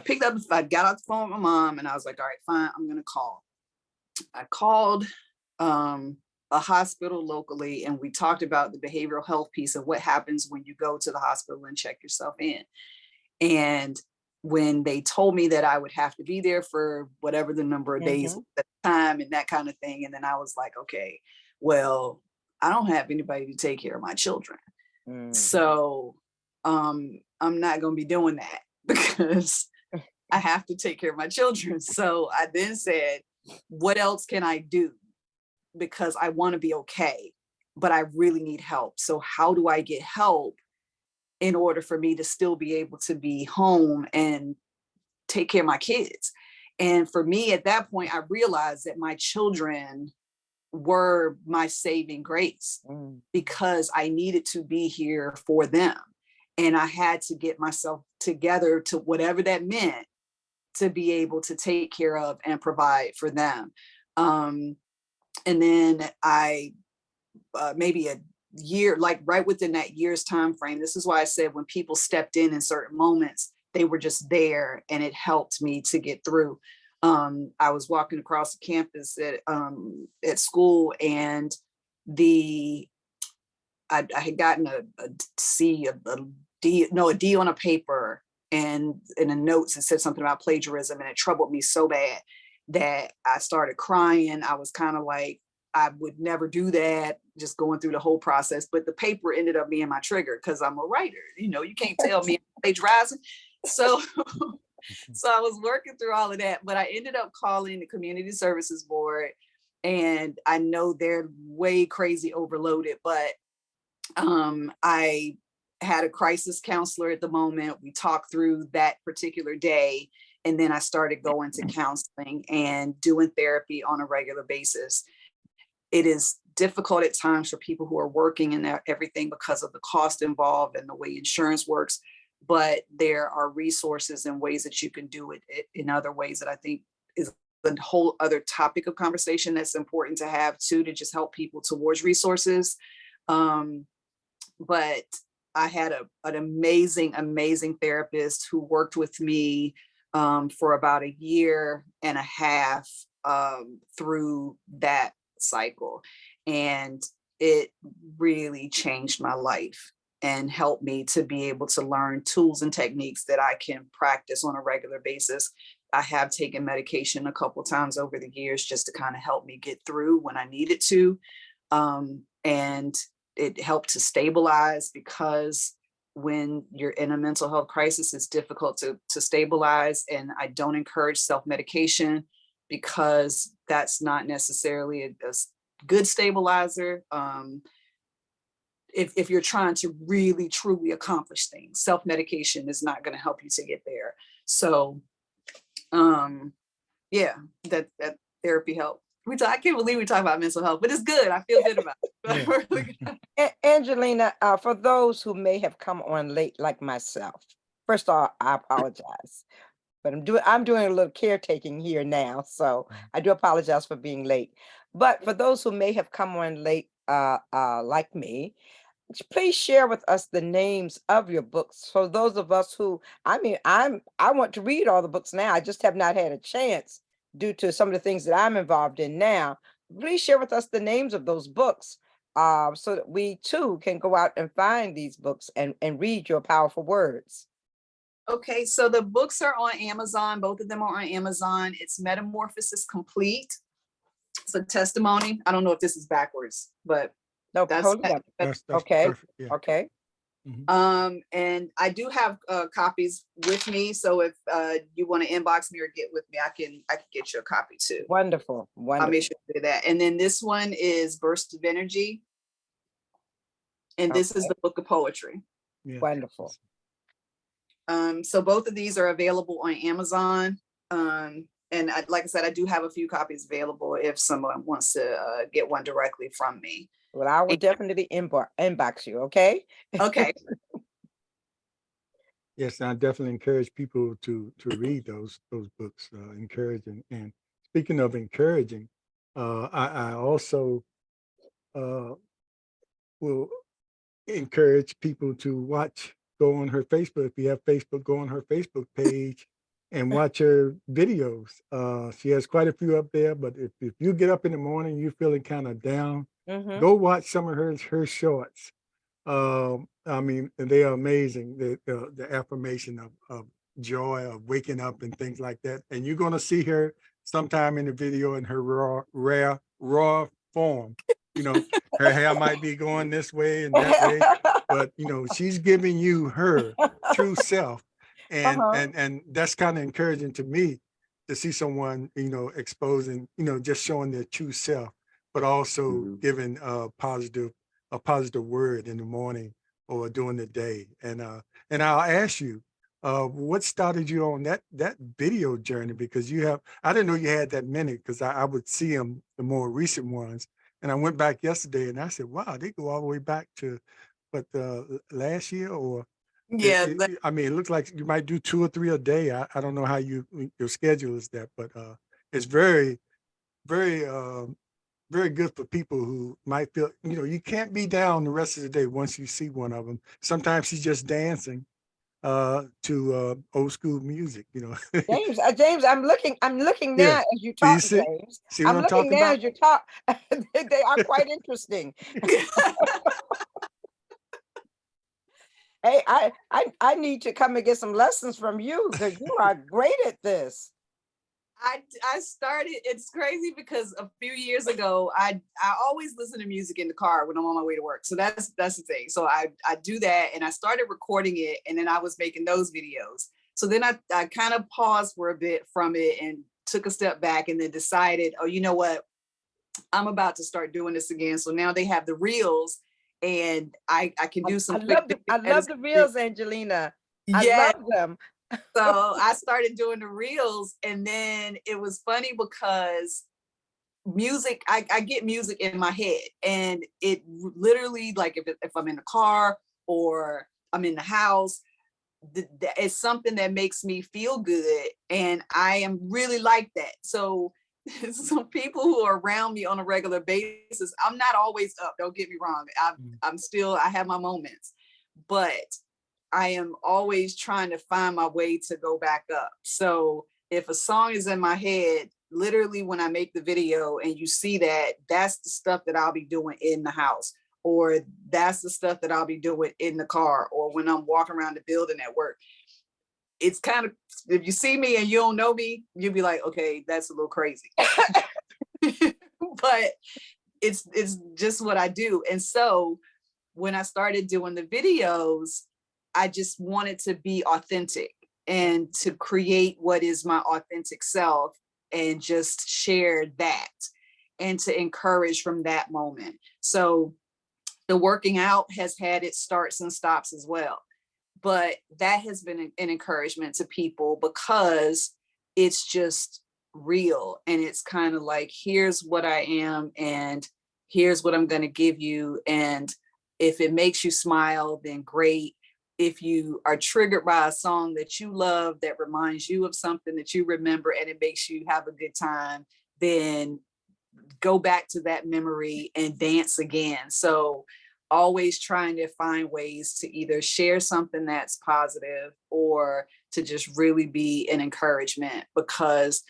got off the phone with my mom, and I was like, all right, fine, I'm going to call. I called a hospital locally, and we talked about the behavioral health piece of what happens when you go to the hospital and check yourself in. And when they told me that I would have to be there for whatever the number of days at the time and that kind of thing, and then I was like, okay, well, I don't have anybody to take care of my children. So I'm not going to be doing that because I have to take care of my children. So I then said, what else can I do? Because I want to be okay, but I really need help. So how do I get help in order for me to still be able to be home and take care of my kids? And for me at that point, I realized that my children were my saving grace because I needed to be here for them. And I had to get myself together to whatever that meant to be able to take care of and provide for them. And then I, maybe a year, like right within that year's time frame, this is why I said when people stepped in certain moments, they were just there, and it helped me to get through. I was walking across the campus at school, and I had gotten a C, a D on a paper, and in the notes it said something about plagiarism, and it troubled me so bad that I started crying. I was kind of like, I would never do that, just going through the whole process. But the paper ended up being my trigger because I'm a writer. You know, you can't tell me I'm plagiarizing. So, so I was working through all of that, but I ended up calling the Community Services Board, and I know they're way crazy overloaded, but I had a crisis counselor at the moment. We talked through that particular day, and then I started going to counseling and doing therapy on a regular basis. It is difficult at times for people who are working and everything because of the cost involved and the way insurance works, but there are resources and ways that you can do it in other ways that I think is a whole other topic of conversation that's important to have too, to just help people towards resources. But I had an amazing therapist who worked with me for about a year and a half through that cycle. And it really changed my life and helped me to be able to learn tools and techniques that I can practice on a regular basis. I have taken medication a couple times over the years just to kind of help me get through when I needed to. And it helped to stabilize, because when you're in a mental health crisis, it's difficult to stabilize. And I don't encourage self-medication because that's not necessarily a good stabilizer. if you're trying to really truly accomplish things. Self-medication is not going to help you to get there. So yeah, that therapy helped. I can't believe we talk about mental health, but it's good. I feel good about it. Really good. Angelina, for those who may have come on late like myself, first of all, I apologize. But I'm doing a little caretaking here now, so I do apologize for being late. But for those who may have come on late, like me, please share with us the names of your books. For those of us who, I want to read all the books now. I just have not had a chance due to some of the things that I'm involved in now. Please share with us the names of those books, so that we too can go out and find these books and read your powerful words. Okay, so the books are on Amazon. Both of them are on Amazon. It's Metamorphosis Complete. It's a testimony. I don't know if this is backwards, but No, that's hold on. That's Okay. perfect. Yeah. Okay. and I do have copies with me. So if you want to inbox me or get with me, I can get you a copy too. Wonderful. I'll Wonderful. make sure to do that. And then this one is Burst of Energy. And this is Okay. the book of poetry. Yeah. Wonderful. So both of these are available on Amazon. And like I said, I do have a few copies available if someone wants to get one directly from me. Well, I will definitely inbox you. Okay. Okay. Yes, I definitely encourage people to read those books. Encouraging. And speaking of encouraging, I also will encourage people to go on her Facebook. If you have Facebook, go on her Facebook page and watch her videos. She has quite a few up there, but if you get up in the morning, you're feeling kind of down, go watch some of her shorts. I mean, they are amazing. The affirmation of joy, of waking up and things like that. And you're going to see her sometime in the video in her raw form. You know, her hair might be going this way and that way, but you know, she's giving you her true self. And that's kind of encouraging to me to see someone, you know, exposing, you know, just showing their true self, but also giving a positive word in the morning or during the day. And I'll ask you, what started you on that video journey? Because I didn't know you had that many, because I would see them, the more recent ones. And I went back yesterday and I said, wow, they go all the way back to last year, or Yeah. I mean, it looks like you might do 2 or 3 a day. I don't know how your schedule is that, but it's very, very very good for people who might feel, you know, you can't be down the rest of the day once you see one of them. Sometimes she's just dancing to old school music, you know. James, I'm looking now Yeah. as you Do you talk, see James. what I'm I'm looking talking now about? as you talk. They are quite interesting. Hey, I need to come and get some lessons from you, because you are great at this. I started, it's crazy because a few years ago, I always listen to music in the car when I'm on my way to work. So that's the thing. So I do that, and I started recording it, and then I was making those videos. So then I kind of paused for a bit from it and took a step back, and then decided, oh, you know what? I'm about to start doing this again. So now they have the reels, and I can do some quick I love the reels, Angelina. I yeah. love them. So I started doing the reels, and then it was funny because music, I get music in my head, and it literally, like if I'm in the car or I'm in the house, it's something that makes me feel good, and I am really like that. So some people who are around me on a regular basis, I'm not always up, don't get me wrong. I have my moments, but I am always trying to find my way to go back up. So if a song is in my head, literally when I make the video and you see that, that's the stuff that I'll be doing in the house, or that's the stuff that I'll be doing in the car, or when I'm walking around the building at work. It's kind of, if you see me and you don't know me, you'll be like, okay, that's a little crazy. But it's just what I do. And so when I started doing the videos, I just wanted to be authentic and to create what is my authentic self, and just share that and to encourage from that moment. So The working out has had its starts and stops as well. But that has been an encouragement to people because it's just real. And it's kind of like, here's what I am, and here's what I'm going to give you. And if it makes you smile, then great. If you are triggered by a song that you love that reminds you of something that you remember and it makes you have a good time, then go back to that memory and dance again. So always trying to find ways to either share something that's positive or to just really be an encouragement, because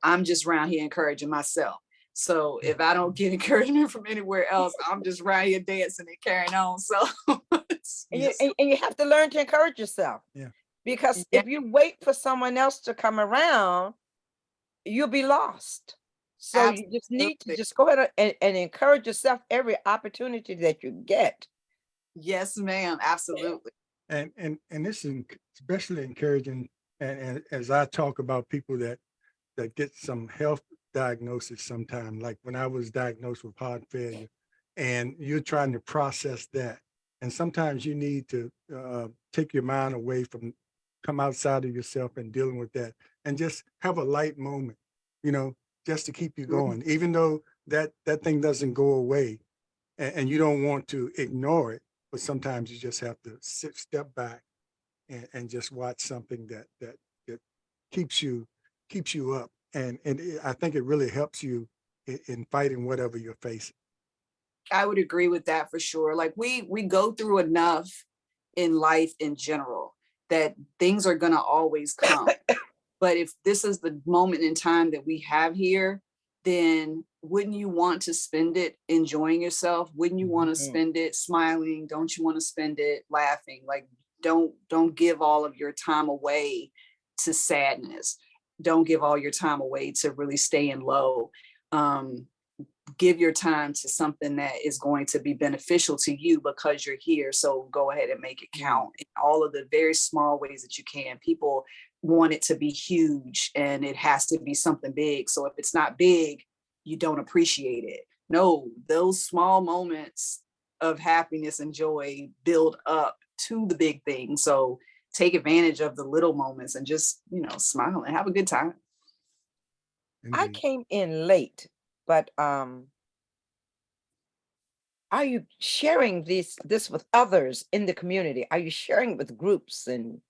I'm just around here encouraging myself. So if I don't get encouragement from anywhere else, I'm just around here dancing and carrying on. So And you have to learn to encourage yourself. Yeah. Because Yeah. if you wait for someone else to come around, you'll be lost. So you just need to Absolutely. just go ahead and encourage yourself every opportunity that you get. Yes, ma'am. Absolutely. And this is especially encouraging. And as I talk about people that get some health diagnosis sometime, like when I was diagnosed with heart failure, and you're trying to process that. And sometimes you need to take your mind away from, come outside of yourself and dealing with that, and just have a light moment, just to keep you going, even though that thing doesn't go away, and you don't want to ignore it. But sometimes you just have to step back and just watch something that keeps you up. And I think it really helps you in fighting whatever you're facing. I would agree with that for sure. Like we go through enough in life in general that things are going to always come. But if this is the moment in time that we have here, then wouldn't you want to spend it enjoying yourself? Wouldn't you want to spend it smiling? Don't you want to spend it laughing? Like don't give all of your time away to sadness. Don't give all your time away to really staying low. Give your time to something that is going to be beneficial to you because you're here. So go ahead and make it count in all of the very small ways that you can. People want it to be huge and it has to be something big. So if it's not big, you don't appreciate it. No, those small moments of happiness and joy build up to the big thing. So take advantage of the little moments and just, smile and have a good time. I Indeed. came in late, but are you sharing this with others in the community? Are you sharing with groups? And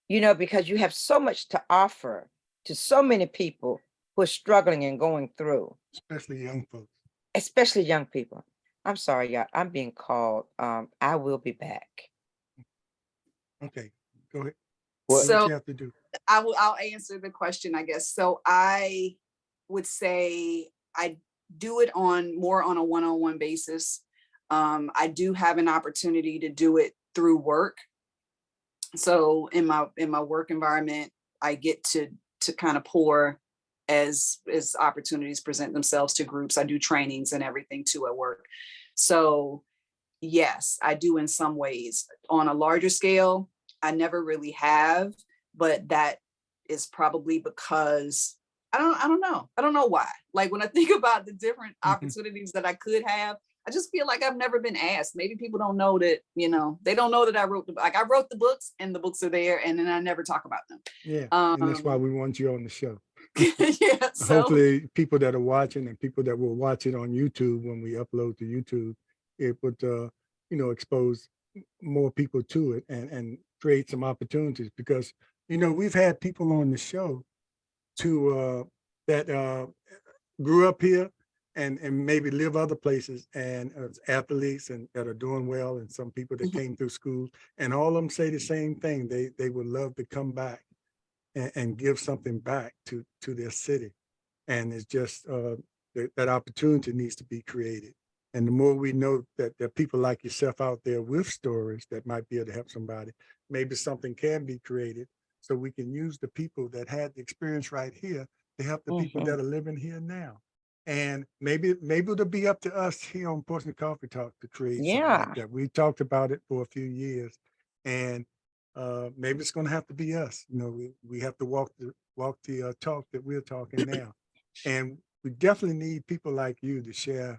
because you have so much to offer to so many people who are struggling and going through, Especially young folks. especially young people. I'm sorry, y'all. I'm being called. I will be back. Okay, go ahead. Well, Do what So you have to do. I'll answer the question, I guess. So I would say I do it more on a one-on-one basis. I do have an opportunity to do it through work. So in my work environment, I get to kind of pour as opportunities present themselves to groups. I do trainings and everything too at work. So yes, I do in some ways. On a larger scale, I never really have, but that is probably because I don't know. I don't know why. Like when I think about the different opportunities that I could have, I just feel like I've never been asked. Maybe people don't know that, they don't know that I wrote I wrote the books and the books are there and then I never talk about them. Yeah, and that's why we want you on the show. Yeah. So Hopefully people that are watching and people that will watch it on YouTube when we upload to YouTube, it would expose more people to it and create some opportunities, because we've had people on the show that grew up here and maybe live other places, and athletes and that are doing well, and some people that came through school, and all of them say the same thing. They would love to come back and give something back to their city. And it's just that opportunity needs to be created. And the more we know that there are people like yourself out there with stories that might be able to help somebody, maybe something can be created so we can use the people that had the experience right here to help the people that are living here now. And maybe it'll be up to us here on Portsmouth Coffee Talk to create something like that. We talked about it for a few years, and maybe it's going to have to be us. We have to walk the talk that we're talking now. And we definitely need people like you to share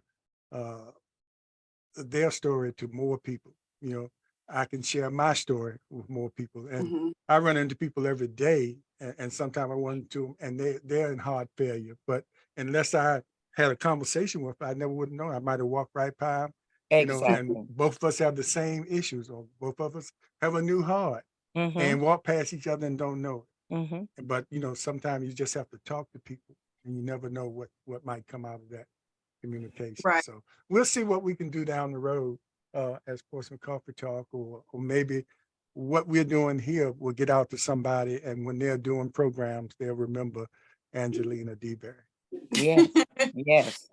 their story to more people. You know, I can share my story with more people. And Mhm. I run into people every day, and sometimes I run into them and they're in heart failure. But unless I had a conversation with them, I never would have known. I might have walked right by them, you know, and Exactly. both of us have the same issues, or both of us have a new heart Mm-hmm. and walk past each other and don't know Mm-hmm. it. But, you know, sometimes you just have to talk to people and you never know what might come out of that communication. Right. So we'll see what we can do down the road as Portsmouth Coffee Talk, or maybe what we're doing here will get out to somebody, and when they're doing programs, they'll remember Angelina DeBerry. Yes. Yes.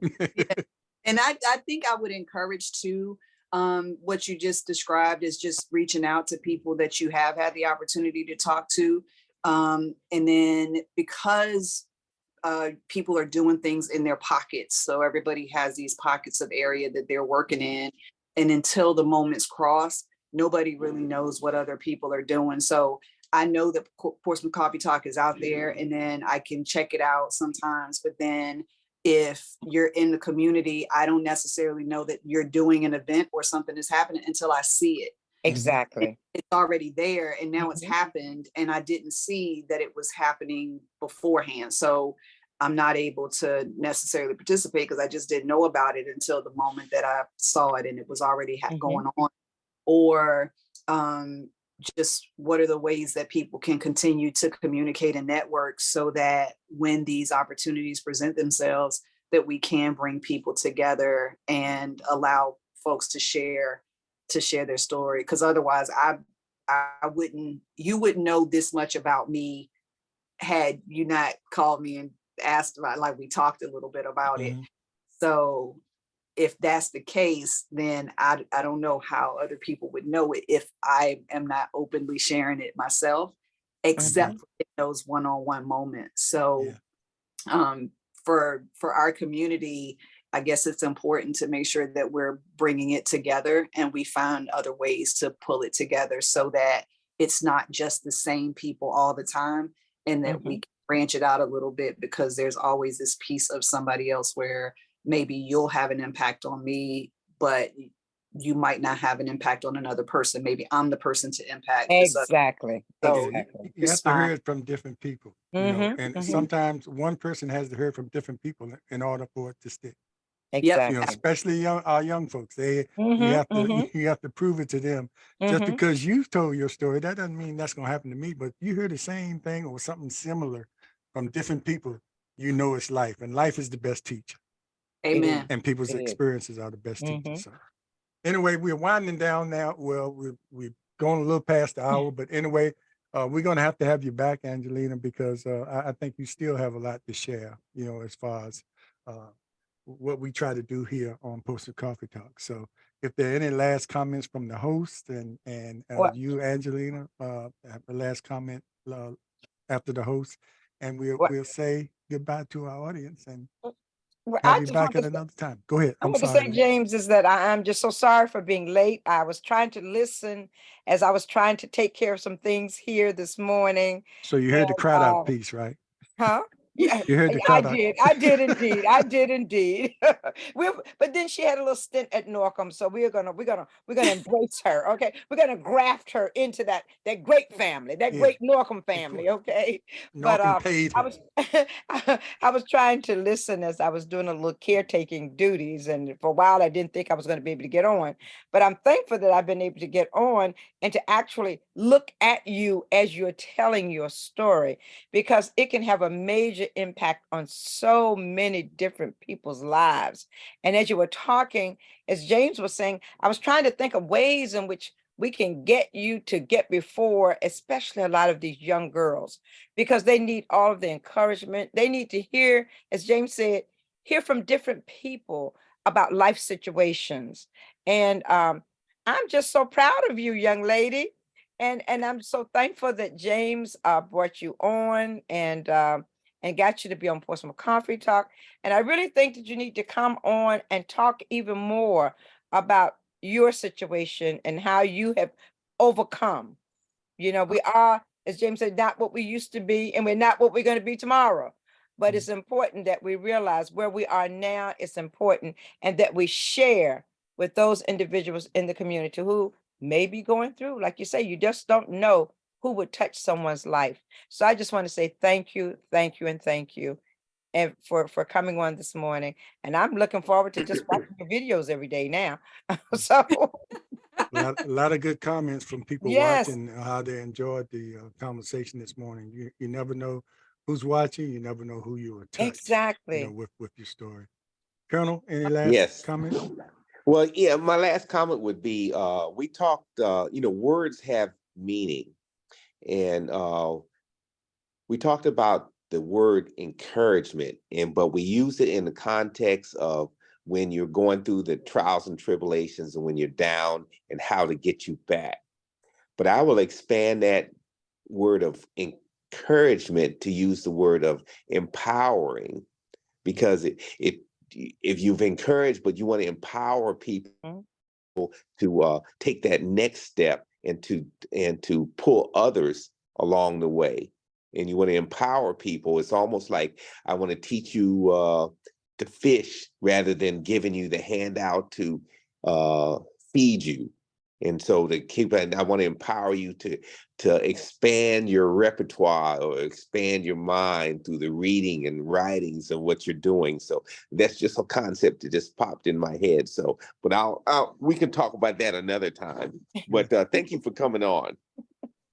And I think I would encourage too, what you just described is just reaching out to people that you have had the opportunity to talk to. And then because people are doing things in their pockets, so everybody has these pockets of area that they're working in. And until the moments cross, nobody really knows what other people are doing. So I know that Portsmouth Coffee Talk is out there, and then I can check it out sometimes. But then if you're in the community, I don't necessarily know that you're doing an event or something is happening until I see it. Exactly. It's already there, and now it's Mhm. happened, and I didn't see that it was happening beforehand. So I'm not able to necessarily participate because I just didn't know about it until the moment that I saw it and it was already Mhm. going on. Or just what are the ways that people can continue to communicate and network so that when these opportunities present themselves, that we can bring people together and allow folks to share their story. Because otherwise I wouldn't, you wouldn't know this much about me had you not called me and asked about, like, we talked a little bit about it. Mhm. So if that's the case, then I don't know how other people would know it if I am not openly sharing it myself, except Mhm. for in those one-on-one moments. So Yeah. um, for our community, I guess it's important to make sure that we're bringing it together and we find other ways to pull it together so that it's not just the same people all the time, and that we Mhm. can branch it out a little bit, because there's always this piece of somebody else where maybe you'll have an impact on me, but you might not have an impact on another person. Maybe I'm the person to impact this other. Exactly. Yeah, So Exactly. you have just to fine. hear it from different people, you know, Mhm. and Mhm. sometimes one person has to hear it from different people in order for it to stick. Yep. You know, Exactly. especially our young folks. You Mhm. have to Mhm. you have to prove it to them. Just Mhm. because you've told your story, that doesn't mean that's gonna happen to me. But you hear the same thing or something similar from different people, you know it's life. And life is the best teacher. It is. Amen. And people's It is. experiences are the best teachers. Mhm. So anyway, we're winding down now. Well, we've gone a little past the hour, but anyway, we're going to have you back, Angelina, because I think you still have a lot to share, you know, as far as uh, what we try to do here on Posted Coffee Talk. So if there are any last comments from the host and Well, you, Angelina, have a last comment after the host, and well, we'll say goodbye to our audience and have I you just back want at to another time. Go ahead. I I'm want to sorry. say, James, is that I'm just so sorry for being late. I was trying to listen as I was trying to take care of some things here this morning. So you And heard the crowd out piece, right? huh? Yeah, You heard the I crowd out. did. I did indeed. I did indeed. But then she had a little stint at Norcom, so we're gonna embrace her. Okay, we're gonna graft her into that great family, that Yeah, great Norcom of family. course. Okay, but Norcom paid I her. was I was trying to listen as I was doing a little caretaking duties, and for a while I didn't think I was going to be able to get on, but I'm thankful that I've been able to get on and to actually look at you as you're telling your story, because it can have a major impact on so many different people's lives. And as you were talking, as James was saying, I was trying to think of ways in which we can get you to get before, especially a lot of these young girls, because they need all of the encouragement. They need to hear, as James said, hear from different people about life situations. And I'm just so proud of you, young lady. And I'm so thankful that James brought you on and got you to be on Portsmouth Coffee Talk. And I really think that you need to come on and talk even more about your situation and how you have overcome. You know, we are, as James said, not what we used to be, and we're not what we're going to be tomorrow. But it's important that we realize where we are now is important, and that we share with those individuals in the community who may be going through, like you say, you just don't know who would touch someone's life. So I just want to say thank you, and thank you, and for coming on this morning. And I'm looking forward to just watching your videos every day now. So A lot of good comments from people yes, watching, how they enjoyed the conversation this morning. You never know who's watching. You never know who you will touch, exactly. with your story. Colonel, any last Yes. comments? Well, yeah, my last comment would be we talked, words have meaning. And we talked about the word encouragement, but we use it in the context of when you're going through the trials and tribulations and when you're down and how to get you back. But I will expand that word of encouragement to use the word of empowering, because if you've encouraged, but you want to empower people Mhm. to take that next step and to pull others along the way, and you want to empower people, it's almost like I want to teach you to fish rather than giving you the handout to feed you. And so I want to empower you to expand your repertoire or expand your mind through the reading and writings of what you're doing. So that's just a concept that just popped in my head. So, but we can talk about that another time. But thank you for coming on.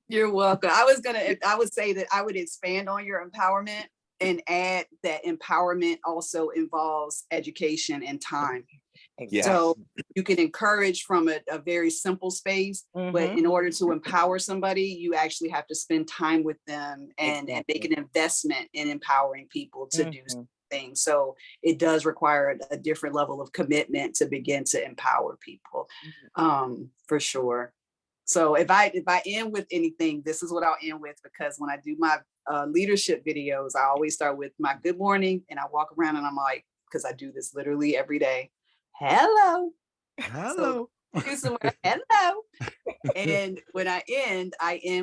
You're welcome. I would say that I would expand on your empowerment and add that empowerment also involves education and time. Yes. So you can encourage from a very simple space, but Mhm. in order to empower somebody, you actually have to spend time with them and make an investment in empowering people to do Mhm. things. So it does require a different level of commitment to begin to empower people, for sure. So if I end with anything, this is what I'll end with, because when I do my leadership videos, I always start with my good morning, and I walk around and I'm like, because I do this literally every day. Hello. So Hello. use the word hello. And when I end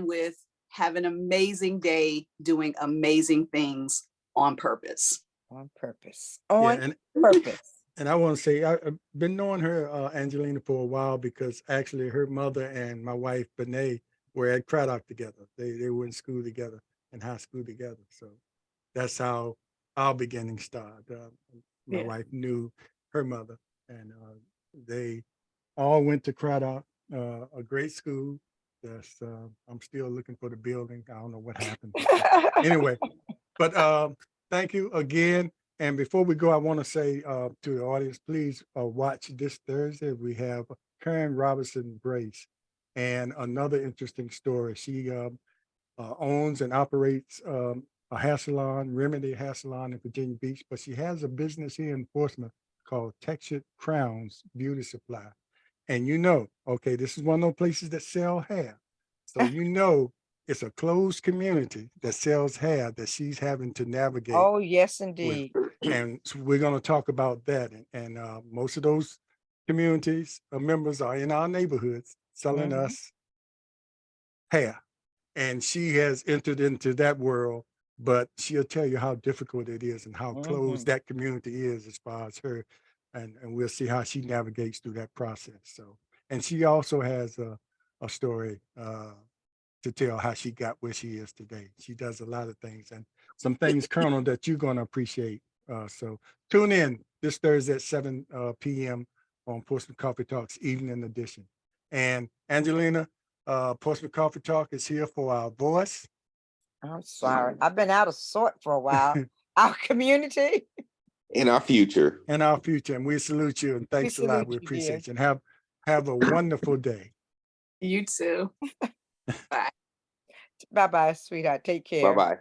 with have an amazing day doing amazing things on purpose. On purpose. Yeah, On purpose. and I want to say I've been knowing her, Angelina, for a while, because actually her mother and my wife Benet were at Craddock together. They were in school together, in high school together. So that's how our beginnings started. My Yeah. wife knew her mother, and they all went to Craddock, a great school. That's I'm still looking for the building. I don't know what happened. Anyway, but thank you again. And before we go, I want to say to the audience, please watch this Thursday. We have Karen Robinson Brace, and another interesting story. She owns and operates a hair salon, Remedy Hair Salon in Virginia Beach, but she has a business here in Portsmouth called Textured Crowns Beauty Supply. And okay, this is one of those places that sell hair. So it's a closed community that sells hair that she's having to navigate Oh, yes, with. indeed. And so we're going to talk about that. And most of those communities members are in our neighborhoods selling Mhm. us hair. And she has entered into that world, but she'll tell you how difficult it is and how closed Mhm. that community is as far as her. And we'll see how she navigates through that process. So, and she also has a story to tell how she got where she is today. She does a lot of things, and some things, Colonel, that you're going to appreciate. So tune in this Thursday at 7 p.m. on Portsmouth Coffee Talks Evening Edition. And Angelina, Portsmouth Coffee Talk is here for our voice. I'm sorry. I've been out of sort for a while. Our community. In our future. And our future. And we salute you, and We thanks a lot. salute We you, dear. appreciate you, and have a wonderful day. You too. Bye. Bye-bye, sweetheart. Take Bye care. bye.